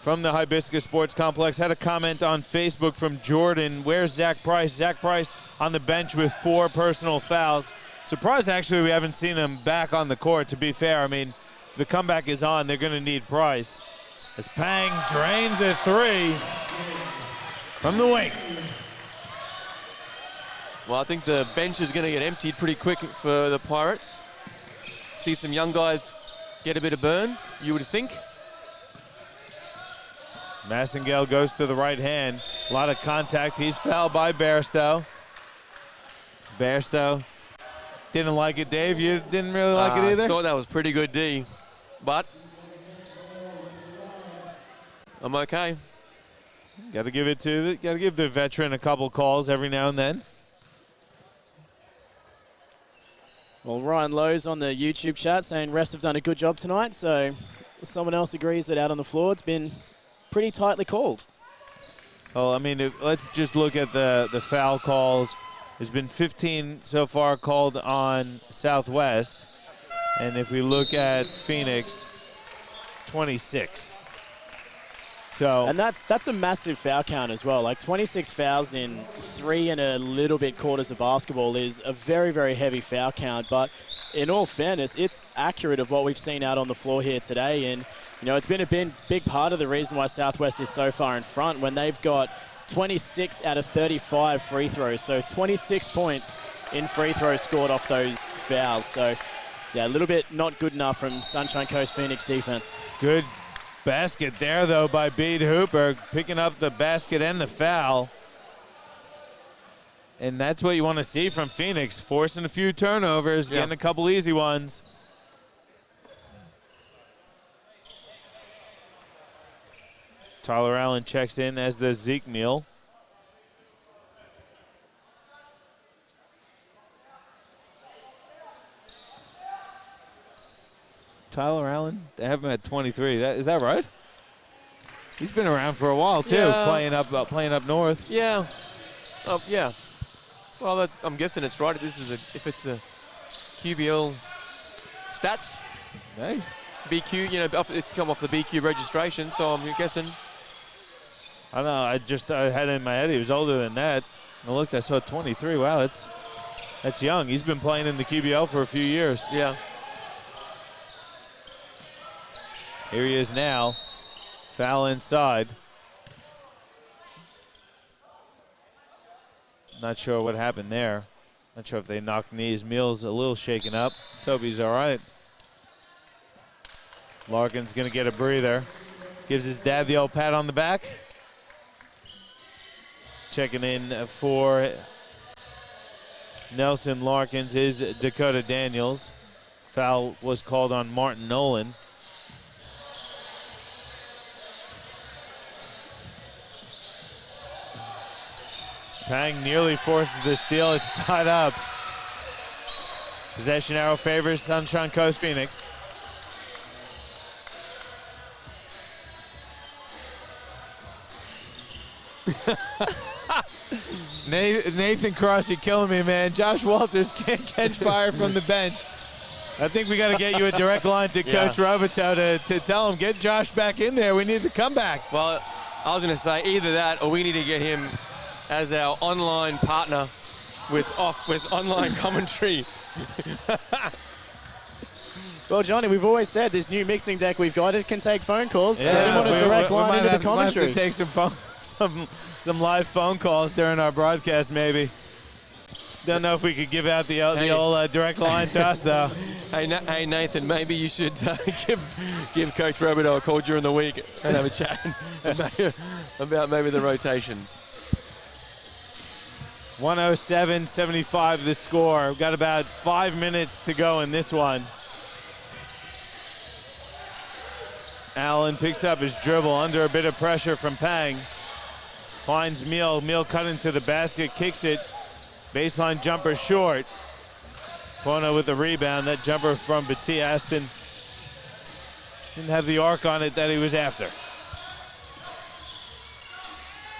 from the Hibiscus Sports Complex. Had a comment on Facebook from Jordan. Where's Zach Price? Zach Price on the bench with 4 personal fouls. Surprised, actually, we haven't seen him back on the court, to be fair. I mean, if the comeback is on, they're going to need Price. As Pang drains a 3 from the wing. Well, I think the bench is going to get emptied pretty quick for the Pirates. See some young guys get a bit of burn, you would think. Massengale goes to the right hand. A lot of contact. He's fouled by Bairstow. Bairstow didn't like it, Dave. You didn't really like it either? I thought that was pretty good D, but I'm okay. Got to give the veteran a couple calls every now and then. Well, Ryan Lowe's on the YouTube chat saying refs have done a good job tonight, so someone else agrees that out on the floor it's been pretty tightly called. Well, I mean, let's just look at the foul calls. There's been 15 so far called on Southwest, and if we look at Phoenix, 26. So, and that's a massive foul count as well. Like 26 fouls in 3 and a little bit quarters of basketball is a very, very heavy foul count. But in all fairness, it's accurate of what we've seen out on the floor here today. And, you know, it's been a big part of the reason why Southwest is so far in front when they've got 26 out of 35 free throws. So 26 points in free throws scored off those fouls. So, yeah, a little bit not good enough from Sunshine Coast Phoenix defense. Good basket there, though, by Bede Hooper, picking up the basket and the foul. And that's what you want to see from Phoenix, forcing a few turnovers, getting a couple easy ones. Tyler Allen checks in as the Zeke meal. Tyler Allen, they have him at 23. Is that right? He's been around for a while too, playing up north. Yeah, yeah. Well, I'm guessing it's right. This is if it's the QBL stats. Hey. BQ, you know, it's come off the BQ registration, so I'm guessing. I don't know. I had it in my head he was older than that. I looked, I saw 23. Wow, that's young. He's been playing in the QBL for a few years. Yeah. Here he is now. Foul inside. Not sure what happened there. Not sure if they knocked knees. Mills a little shaken up. Let's hope he's all right. Larkin's going to get a breather. Gives his dad the old pat on the back. Checking in for Nelson Larkins is Dakota Daniels. Foul was called on Martin Nolan. Pang nearly forces the steal. It's tied up. Possession arrow favors Sunshine Coast Phoenix. Nathan Cross, you're killing me, man. Josh Walters can't catch fire from the bench. I think we got to get you a direct line to Coach Robichaux to tell him, get Josh back in there. We need the comeback. Well, I was going to say either that or we need to get him as our online partner with online commentary. Well, Johnny, we've always said this new mixing deck we've got, it can take phone calls. Yeah, Get him on a direct line into the commentary. We might have to take some live phone calls during our broadcast, maybe. Don't know if we could give out the old direct line to us, though. Hey, Nathan, maybe you should give Coach Robichaux a call during the week and have a chat about maybe the rotations. 107-75 the score. We've got about 5 minutes to go in this one. Allen picks up his dribble under a bit of pressure from Pang. Finds Meal. Meal cut into the basket, kicks it. Baseline jumper short. Pono with the rebound. That jumper from Batia Aston didn't have the arc on it that he was after.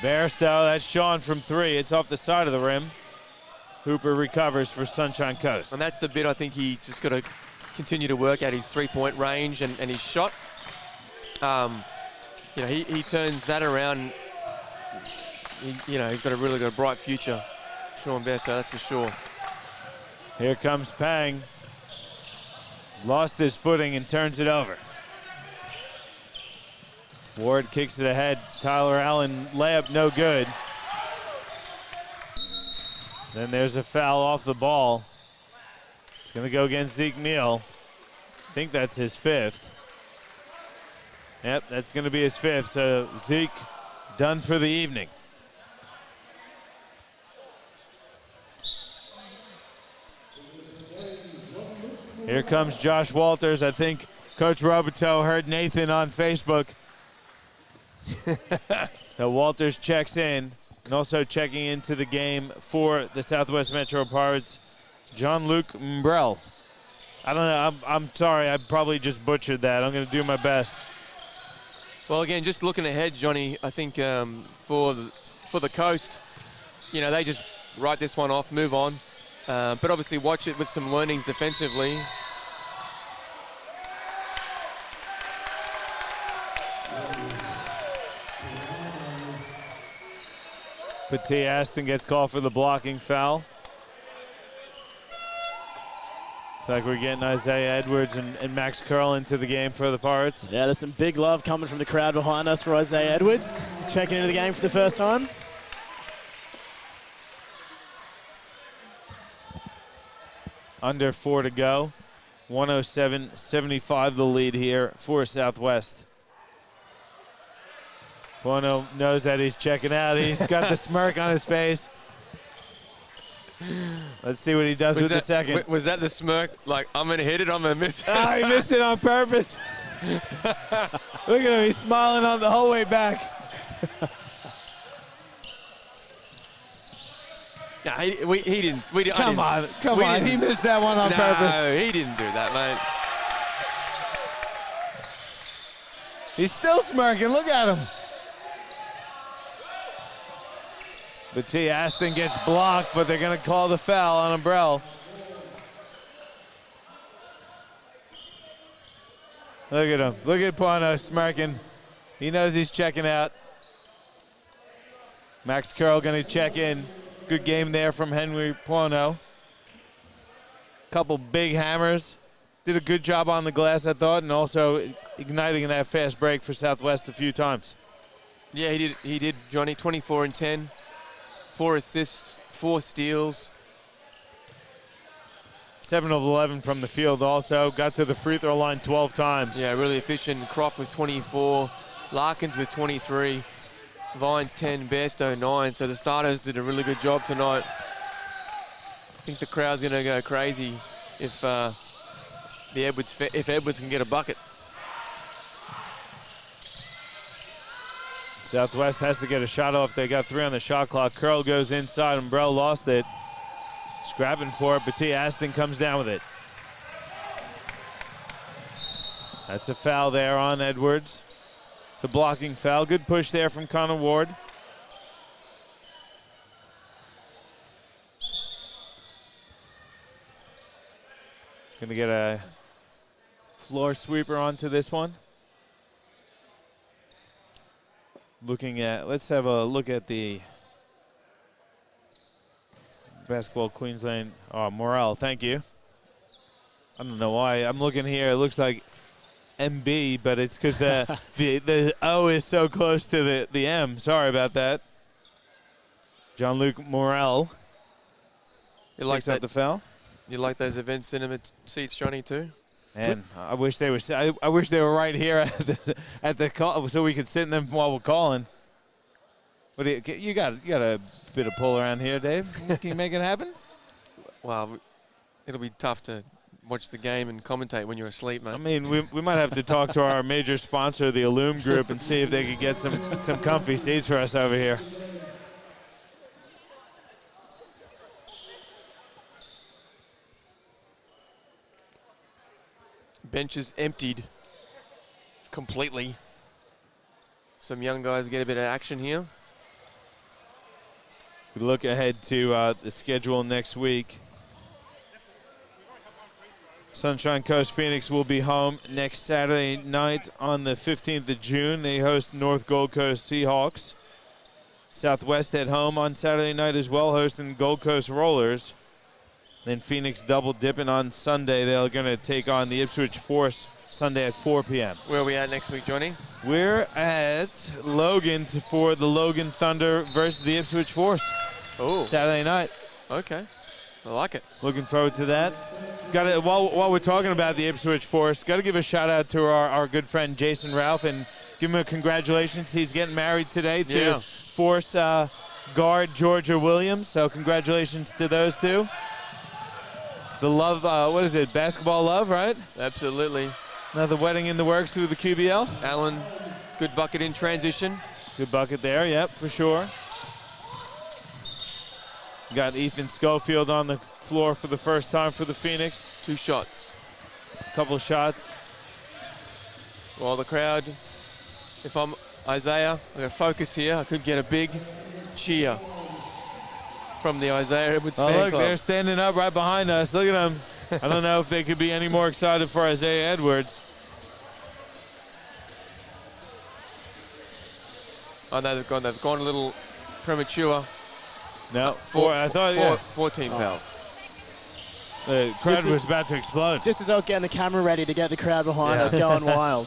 Bairstow, that's Sean from 3. It's off the side of the rim. Hooper recovers for Sunshine Coast. And that's the bit I think he just got to continue to work at his three-point range and his shot. He turns that around. He's got a really good, bright future. Sean Bairstow, that's for sure. Here comes Pang. Lost his footing and turns it over. Ward kicks it ahead. Tyler Allen layup no good. Then there's a foul off the ball. It's going to go against Zeke Meal. I think that's his 5th. Yep, that's going to be his 5th. So Zeke done for the evening. Here comes Josh Walters. I think Coach Robichaux heard Nathan on Facebook. So Walters checks in, and also checking into the game for the Southwest Metro Pirates, Jean-Luc Mbrel. I don't know, I'm sorry, I probably just butchered that. I'm going to do my best. Well, again, just looking ahead, Johnny, I think for the Coast, they just write this one off, move on. But obviously watch it with some learnings defensively. Batia Aston gets called for the blocking foul. Looks like we're getting Isaiah Edwards and Max Curl into the game for the Pirates. Yeah, there's some big love coming from the crowd behind us for Isaiah Edwards, checking into the game for the first time. Under 4 to go. 107-75 the lead here for Southwest. Pono knows that he's checking out. He's got the smirk on his face. Let's see what he does with the second. Was that the smirk? Like, I'm going to hit it, I'm going to miss it. Oh, he missed it on purpose. Look at him. He's smiling on the whole way back. No, he didn't. Come on. He missed that one on purpose. No, he didn't do that, mate. He's still smirking. Look at him. Batia Aston gets blocked, but they're going to call the foul on Umbrell. Look at him. Look at Pono smirking. He knows he's checking out. Max Curl going to check in. Good game there from Henry Pono. Couple big hammers. Did a good job on the glass, I thought, and also igniting that fast break for Southwest a few times. Yeah, he did, Johnny. 24 and 10. 4 assists, 4 steals. 7 of 11 from the field also. Got to the free throw line 12 times. Yeah, really efficient. Croft with 24. Larkins with 23. Vines 10, Bairstow 9. So the starters did a really good job tonight. I think the crowd's going to go crazy if Edwards can get a bucket. Southwest has to get a shot off. They got 3 on the shot clock. Curl goes inside. Umbrell lost it. Scrapping for it. Batia Aston comes down with it. That's a foul there on Edwards. It's a blocking foul. Good push there from Connor Ward. Gonna get a floor sweeper onto this one. Let's have a look at the Basketball Queensland. Oh, Morel, thank you. I don't know why. I'm looking here. It looks like MB, but it's because the O is so close to the M. Sorry about that. Jean-Luc Morel. You like that? The foul. You like those event cinema seats, Johnny, too? And I wish they were. I wish they were right here at the call, so we could sit in them while we're calling. What do you got? You got a bit of pull around here, Dave. Can you make it happen? Well, it'll be tough to watch the game and commentate when you're asleep, mate. I mean, we might have to talk to our major sponsor, the Illume Group, and see if they could get some comfy seats for us over here. Bench is emptied completely. Some young guys get a bit of action here. We look ahead to the schedule next week. Sunshine Coast Phoenix will be home next Saturday night on the 15th of June. They host North Gold Coast Seahawks. Southwest at home on Saturday night as well, hosting Gold Coast Rollers. Then Phoenix double dipping on Sunday. They're going to take on the Ipswich Force Sunday at 4 p.m. Where are we at next week, Johnny? We're at Logan for the Logan Thunder versus the Ipswich Force. Oh, Saturday night. Okay, I like it. Looking forward to that. While we're talking about the Ipswich Force, got to give a shout out to our good friend Jason Ralph and give him a congratulations. He's getting married today to Force guard Georgia Williams. So congratulations to those two. The love, what is it, basketball love, right? Absolutely. Another wedding in the works through the QBL. Alan, good bucket in transition. Good bucket there, yep, for sure. Got Ethan Schofield on the floor for the first time for the Phoenix. 2 shots. Couple shots. Well, the crowd, if I'm Isaiah, I'm going to focus here. I could get a big cheer from the Isaiah Edwards fan look, club. They're standing up right behind us. Look at them. I don't know if they could be any more excited for Isaiah Edwards. Oh, no, they've gone a little premature. No, 14 fouls. The crowd was about to explode. Just as I was getting the camera ready to get the crowd behind us going wild.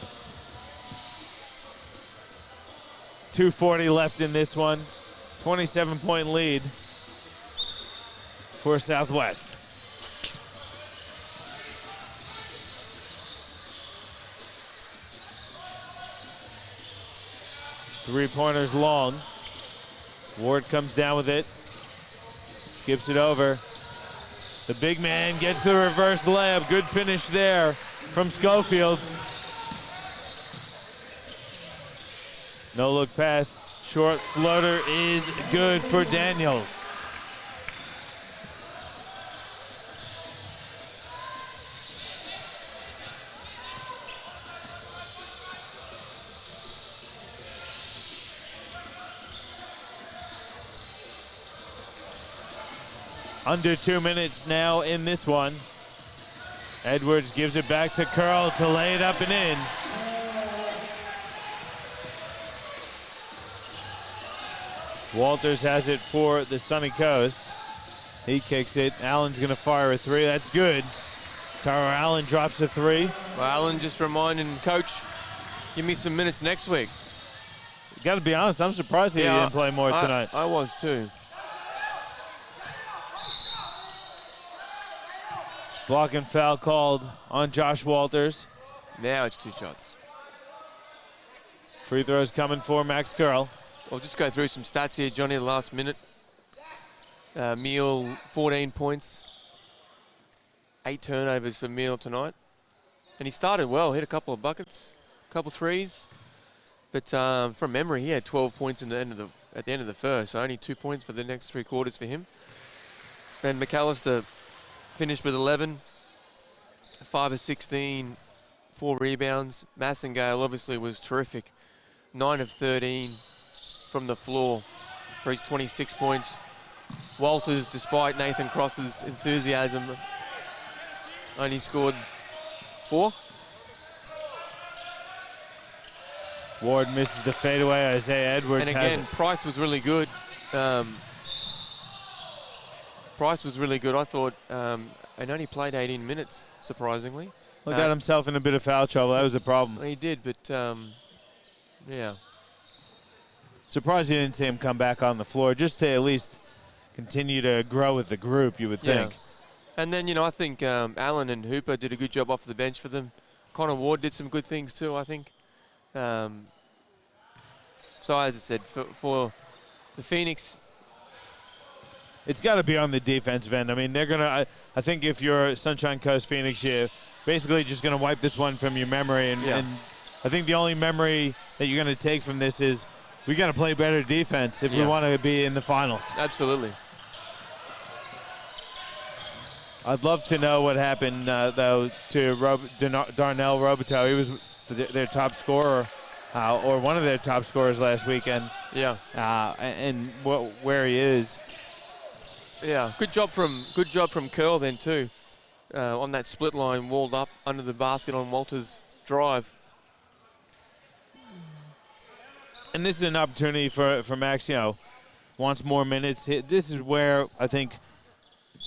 2:40 left in this one. 27-point lead for Southwest. Three-pointers long. Ward comes down with it. Skips it over. The big man gets the reverse layup. Good finish there from Schofield. No look pass. Short floater is good for Daniels. Under 2 minutes now in this one. Edwards gives it back to Curl to lay it up and in. Walters has it for the Sunny Coast. He kicks it. Allen's going to fire a three. That's good. Tara Allen drops a three. Well, Allen just reminding Coach, give me some minutes next week. Got to be honest, I'm surprised he didn't play more tonight. I was too. Block and foul called on Josh Walters. Now it's 2 shots. Free throws coming for Max Curl. I'll just go through some stats here, Johnny, the last minute. Meal, 14 points. 8 turnovers for Meal tonight. And he started well, hit a couple of buckets, a couple threes. But from memory, he had 12 points at the end of the first, so only 2 points for the next 3 quarters for him. And McAllister finished with 11, 5 of 16, 4 rebounds. Massengale obviously was terrific. 9 of 13 from the floor for his 26 points. Walters, despite Nathan Cross's enthusiasm, only scored 4. Ward misses the fadeaway. Isaiah Edwards And has again, it. Price was really good. Price was really good. I thought, and only played 18 minutes, surprisingly. Got himself in a bit of foul trouble. That was the problem. He did, but yeah. Surprised you didn't see him come back on the floor, just to at least continue to grow with the group, you would think. Yeah. And then, I think Allen and Hooper did a good job off the bench for them. Connor Ward did some good things too, I think. So as I said, for the Phoenix, it's got to be on the defensive end. I mean, they're going to, I think if you're Sunshine Coast Phoenix, you're basically just going to wipe this one from your memory. And I think the only memory that you're going to take from this is we got to play better defense if we want to be in the finals. Absolutely. I'd love to know what happened, though, to Darnell Robitou. He was their top scorer, or one of their top scorers last weekend. Yeah. And where he is. Yeah. Good job from Curl then too, on that split line, walled up under the basket on Walter's drive. And this is an opportunity for Max. Wants more minutes. This is where I think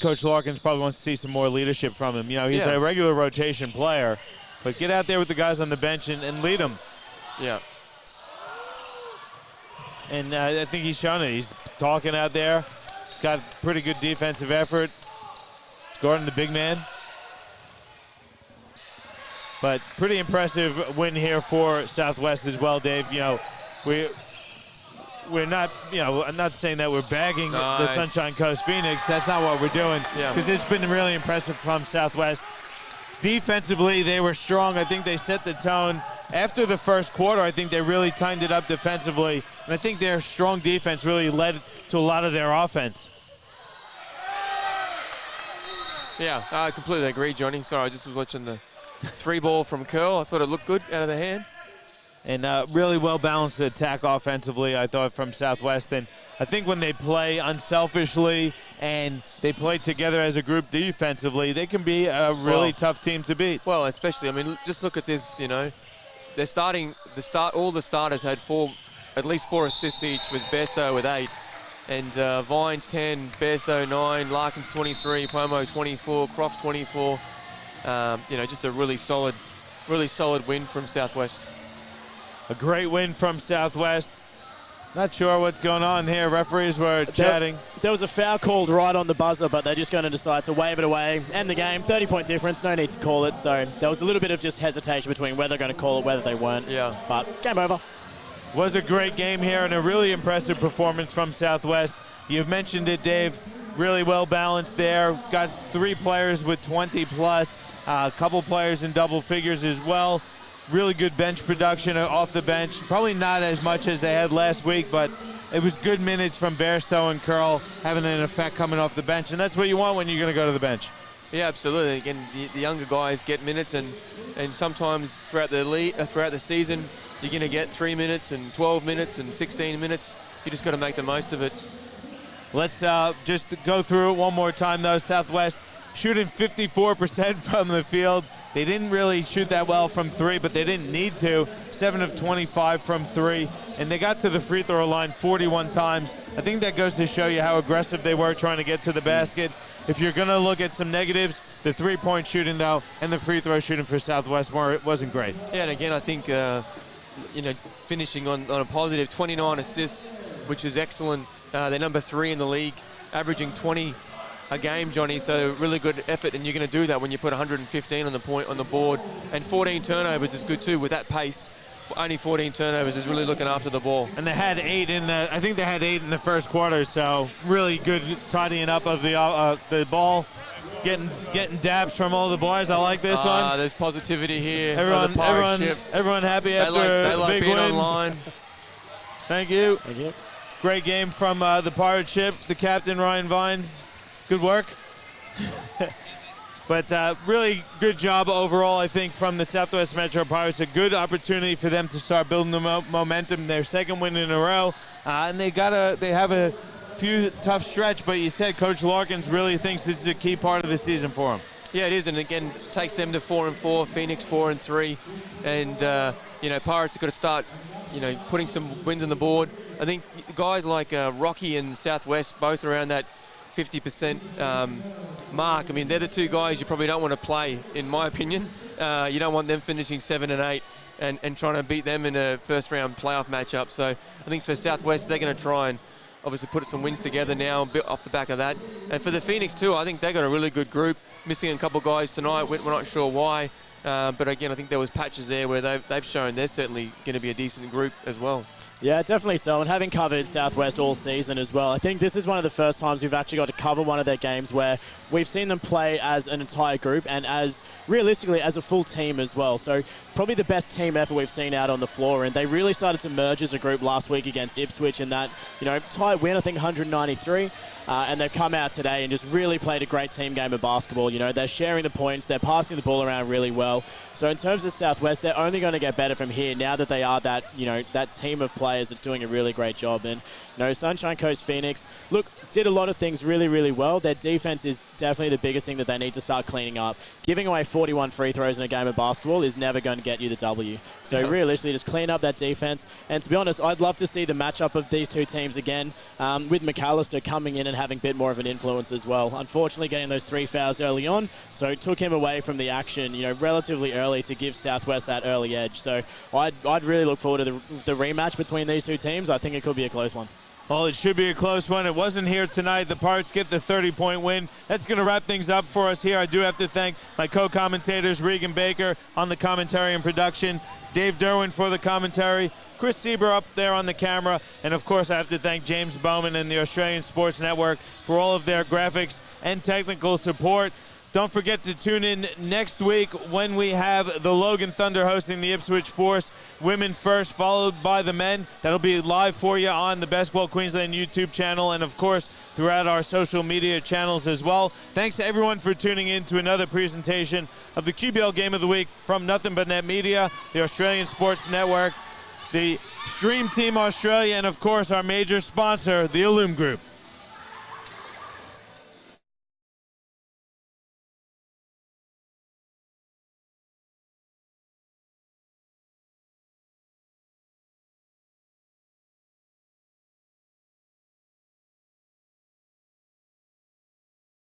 Coach Larkins probably wants to see some more leadership from him. He's a regular rotation player, but get out there with the guys on the bench and lead them. Yeah. And I think he's shown it. He's talking out there. He's got pretty good defensive effort. He's guarding the big man. But pretty impressive win here for Southwest as well, Dave. We're not, I'm not saying that we're bagging the Sunshine Coast Phoenix. That's not what we're doing. Because it's been really impressive from Southwest. Defensively, they were strong. I think they set the tone. After the first quarter, I think they really tightened it up defensively. And I think their strong defense really led to a lot of their offense. Yeah, I completely agree, Johnny. Sorry, I just was watching the 3-ball from Curl. I thought it looked good out of the hand. And really well-balanced attack offensively, I thought, from Southwest. And I think when they play unselfishly and they play together as a group defensively, they can be a really tough team to beat. Well, especially, just look at this, they're starting, all the starters had at least 4 assists each, with Bairstow with 8. And Vines 10, Bairstow 9, Larkins 23, Pomo 24, Croft 24. Just a really solid win from Southwest. A great win from Southwest. Not sure what's going on here. Referees were chatting. There was a foul called right on the buzzer, but they're just going to decide to wave it away. End the game. 30-point difference. No need to call it. So there was a little bit of just hesitation between whether they're going to call it, whether they weren't. Yeah. But game over. Was a great game here and a really impressive performance from Southwest. You've mentioned it, Dave. Really well balanced there. Got 3 players with 20 plus. A couple players in double figures as well. Really good bench production off the bench. Probably not as much as they had last week, but it was good minutes from Bairstow and Curl having an effect coming off the bench, and that's what you want when you're going to go to the bench. Yeah, absolutely. Again, the younger guys get minutes, and sometimes throughout the season, you're going to get 3 minutes and 12 minutes and 16 minutes. You just got to make the most of it. Let's just go through it one more time, though. Southwest shooting 54% from the field. They didn't really shoot that well from 3, but they didn't need to. 7 of 25 from 3, and they got to the free throw line 41 times. I think that goes to show you how aggressive they were trying to get to the basket. If you're going to look at some negatives, the three-point shooting, though, and the free throw shooting for Southwest wasn't great. Yeah, and again, I think, finishing on a positive, 29 assists, which is excellent. They're number 3 in the league, averaging 20 a game, Johnny, so really good effort, and you're going to do that when you put 115 on the board. And 14 turnovers is good too. With that pace, only 14 turnovers is really looking after the ball. And they had 8 I think they had 8 in the first quarter, so really good tidying up of the ball. Getting daps from all the boys. I like this one. There's positivity here. Everyone happy after they like a big being win. online. Thank you. Thank you. Great game from the Pirate ship, the captain, Ryan Vines. Good work. But really good job overall, I think, from the Southwest Metro Pirates. A good opportunity for them to start building the momentum. Their second win in a row. And they have a few tough stretch, but you said Coach Larkins really thinks this is a key part of the season for them. Yeah, it is, and again, takes them to 4-4, Phoenix 4-3, and you know, Pirates have got to start, you know, putting some wins on the board. I think guys like Rocky and Southwest, both around that 50% mark. I mean, they're the two guys you probably don't want to play, in my opinion. You don't want them finishing 7 and 8 and trying to beat them in a first-round playoff matchup. So I think for Southwest, they're going to try and obviously put some wins together now, a bit off the back of that. And for the Phoenix too, I think they got a really good group. Missing a couple guys tonight, we're not sure why. But again, I think there was patches there where they've shown they're certainly going to be a decent group as well. Yeah, definitely so. And having covered Southwest all season as well, I think this is one of the first times we've actually got to cover one of their games where we've seen them play as an entire group and as realistically as a full team as well. So probably the best team effort we've seen out on the floor. And they really started to merge as a group last week against Ipswich in that, you know, tight win, I think 193. And they've come out today and just really played a great team game of basketball. You know, they're sharing the points, they're passing the ball around really well. So in terms of Southwest, they're only going to get better from here now that they are that, you know, that team of players that's doing a really great job. And, you know, Sunshine Coast Phoenix, look, did a lot of things really, really well. Their defense is definitely the biggest thing that they need to start cleaning up. Giving away 41 free throws in a game of basketball is never going to get you the W. So realistically, just clean up that defense. And to be honest, I'd love to see the matchup of these two teams again, with McAllister coming in and having a bit more of an influence as well. Unfortunately, getting those 3 fouls early on, so it took him away from the action, you know, relatively early to give Southwest that early edge. So I'd really look forward to the rematch between these two teams. I think it could be a close one. Well, it should be a close one. It wasn't here tonight. The Pirates get the 30-point win. That's going to wrap things up for us here. I do have to thank my co-commentators, Regan Baker on the commentary and production, Dave Derwin for the commentary, Chris Sieber up there on the camera, and of course I have to thank James Bowman and the Australian Sports Network for all of their graphics and technical support. Don't forget to tune in next week when we have the Logan Thunder hosting the Ipswich Force, women first, followed by the men. That'll be live for you on the Basketball Queensland YouTube channel and, of course, throughout our social media channels as well. Thanks to everyone for tuning in to another presentation of the QBL Game of the Week from Nothing But Net Media, the Australian Sports Network, the Stream Team Australia, and, of course, our major sponsor, the Illum Group.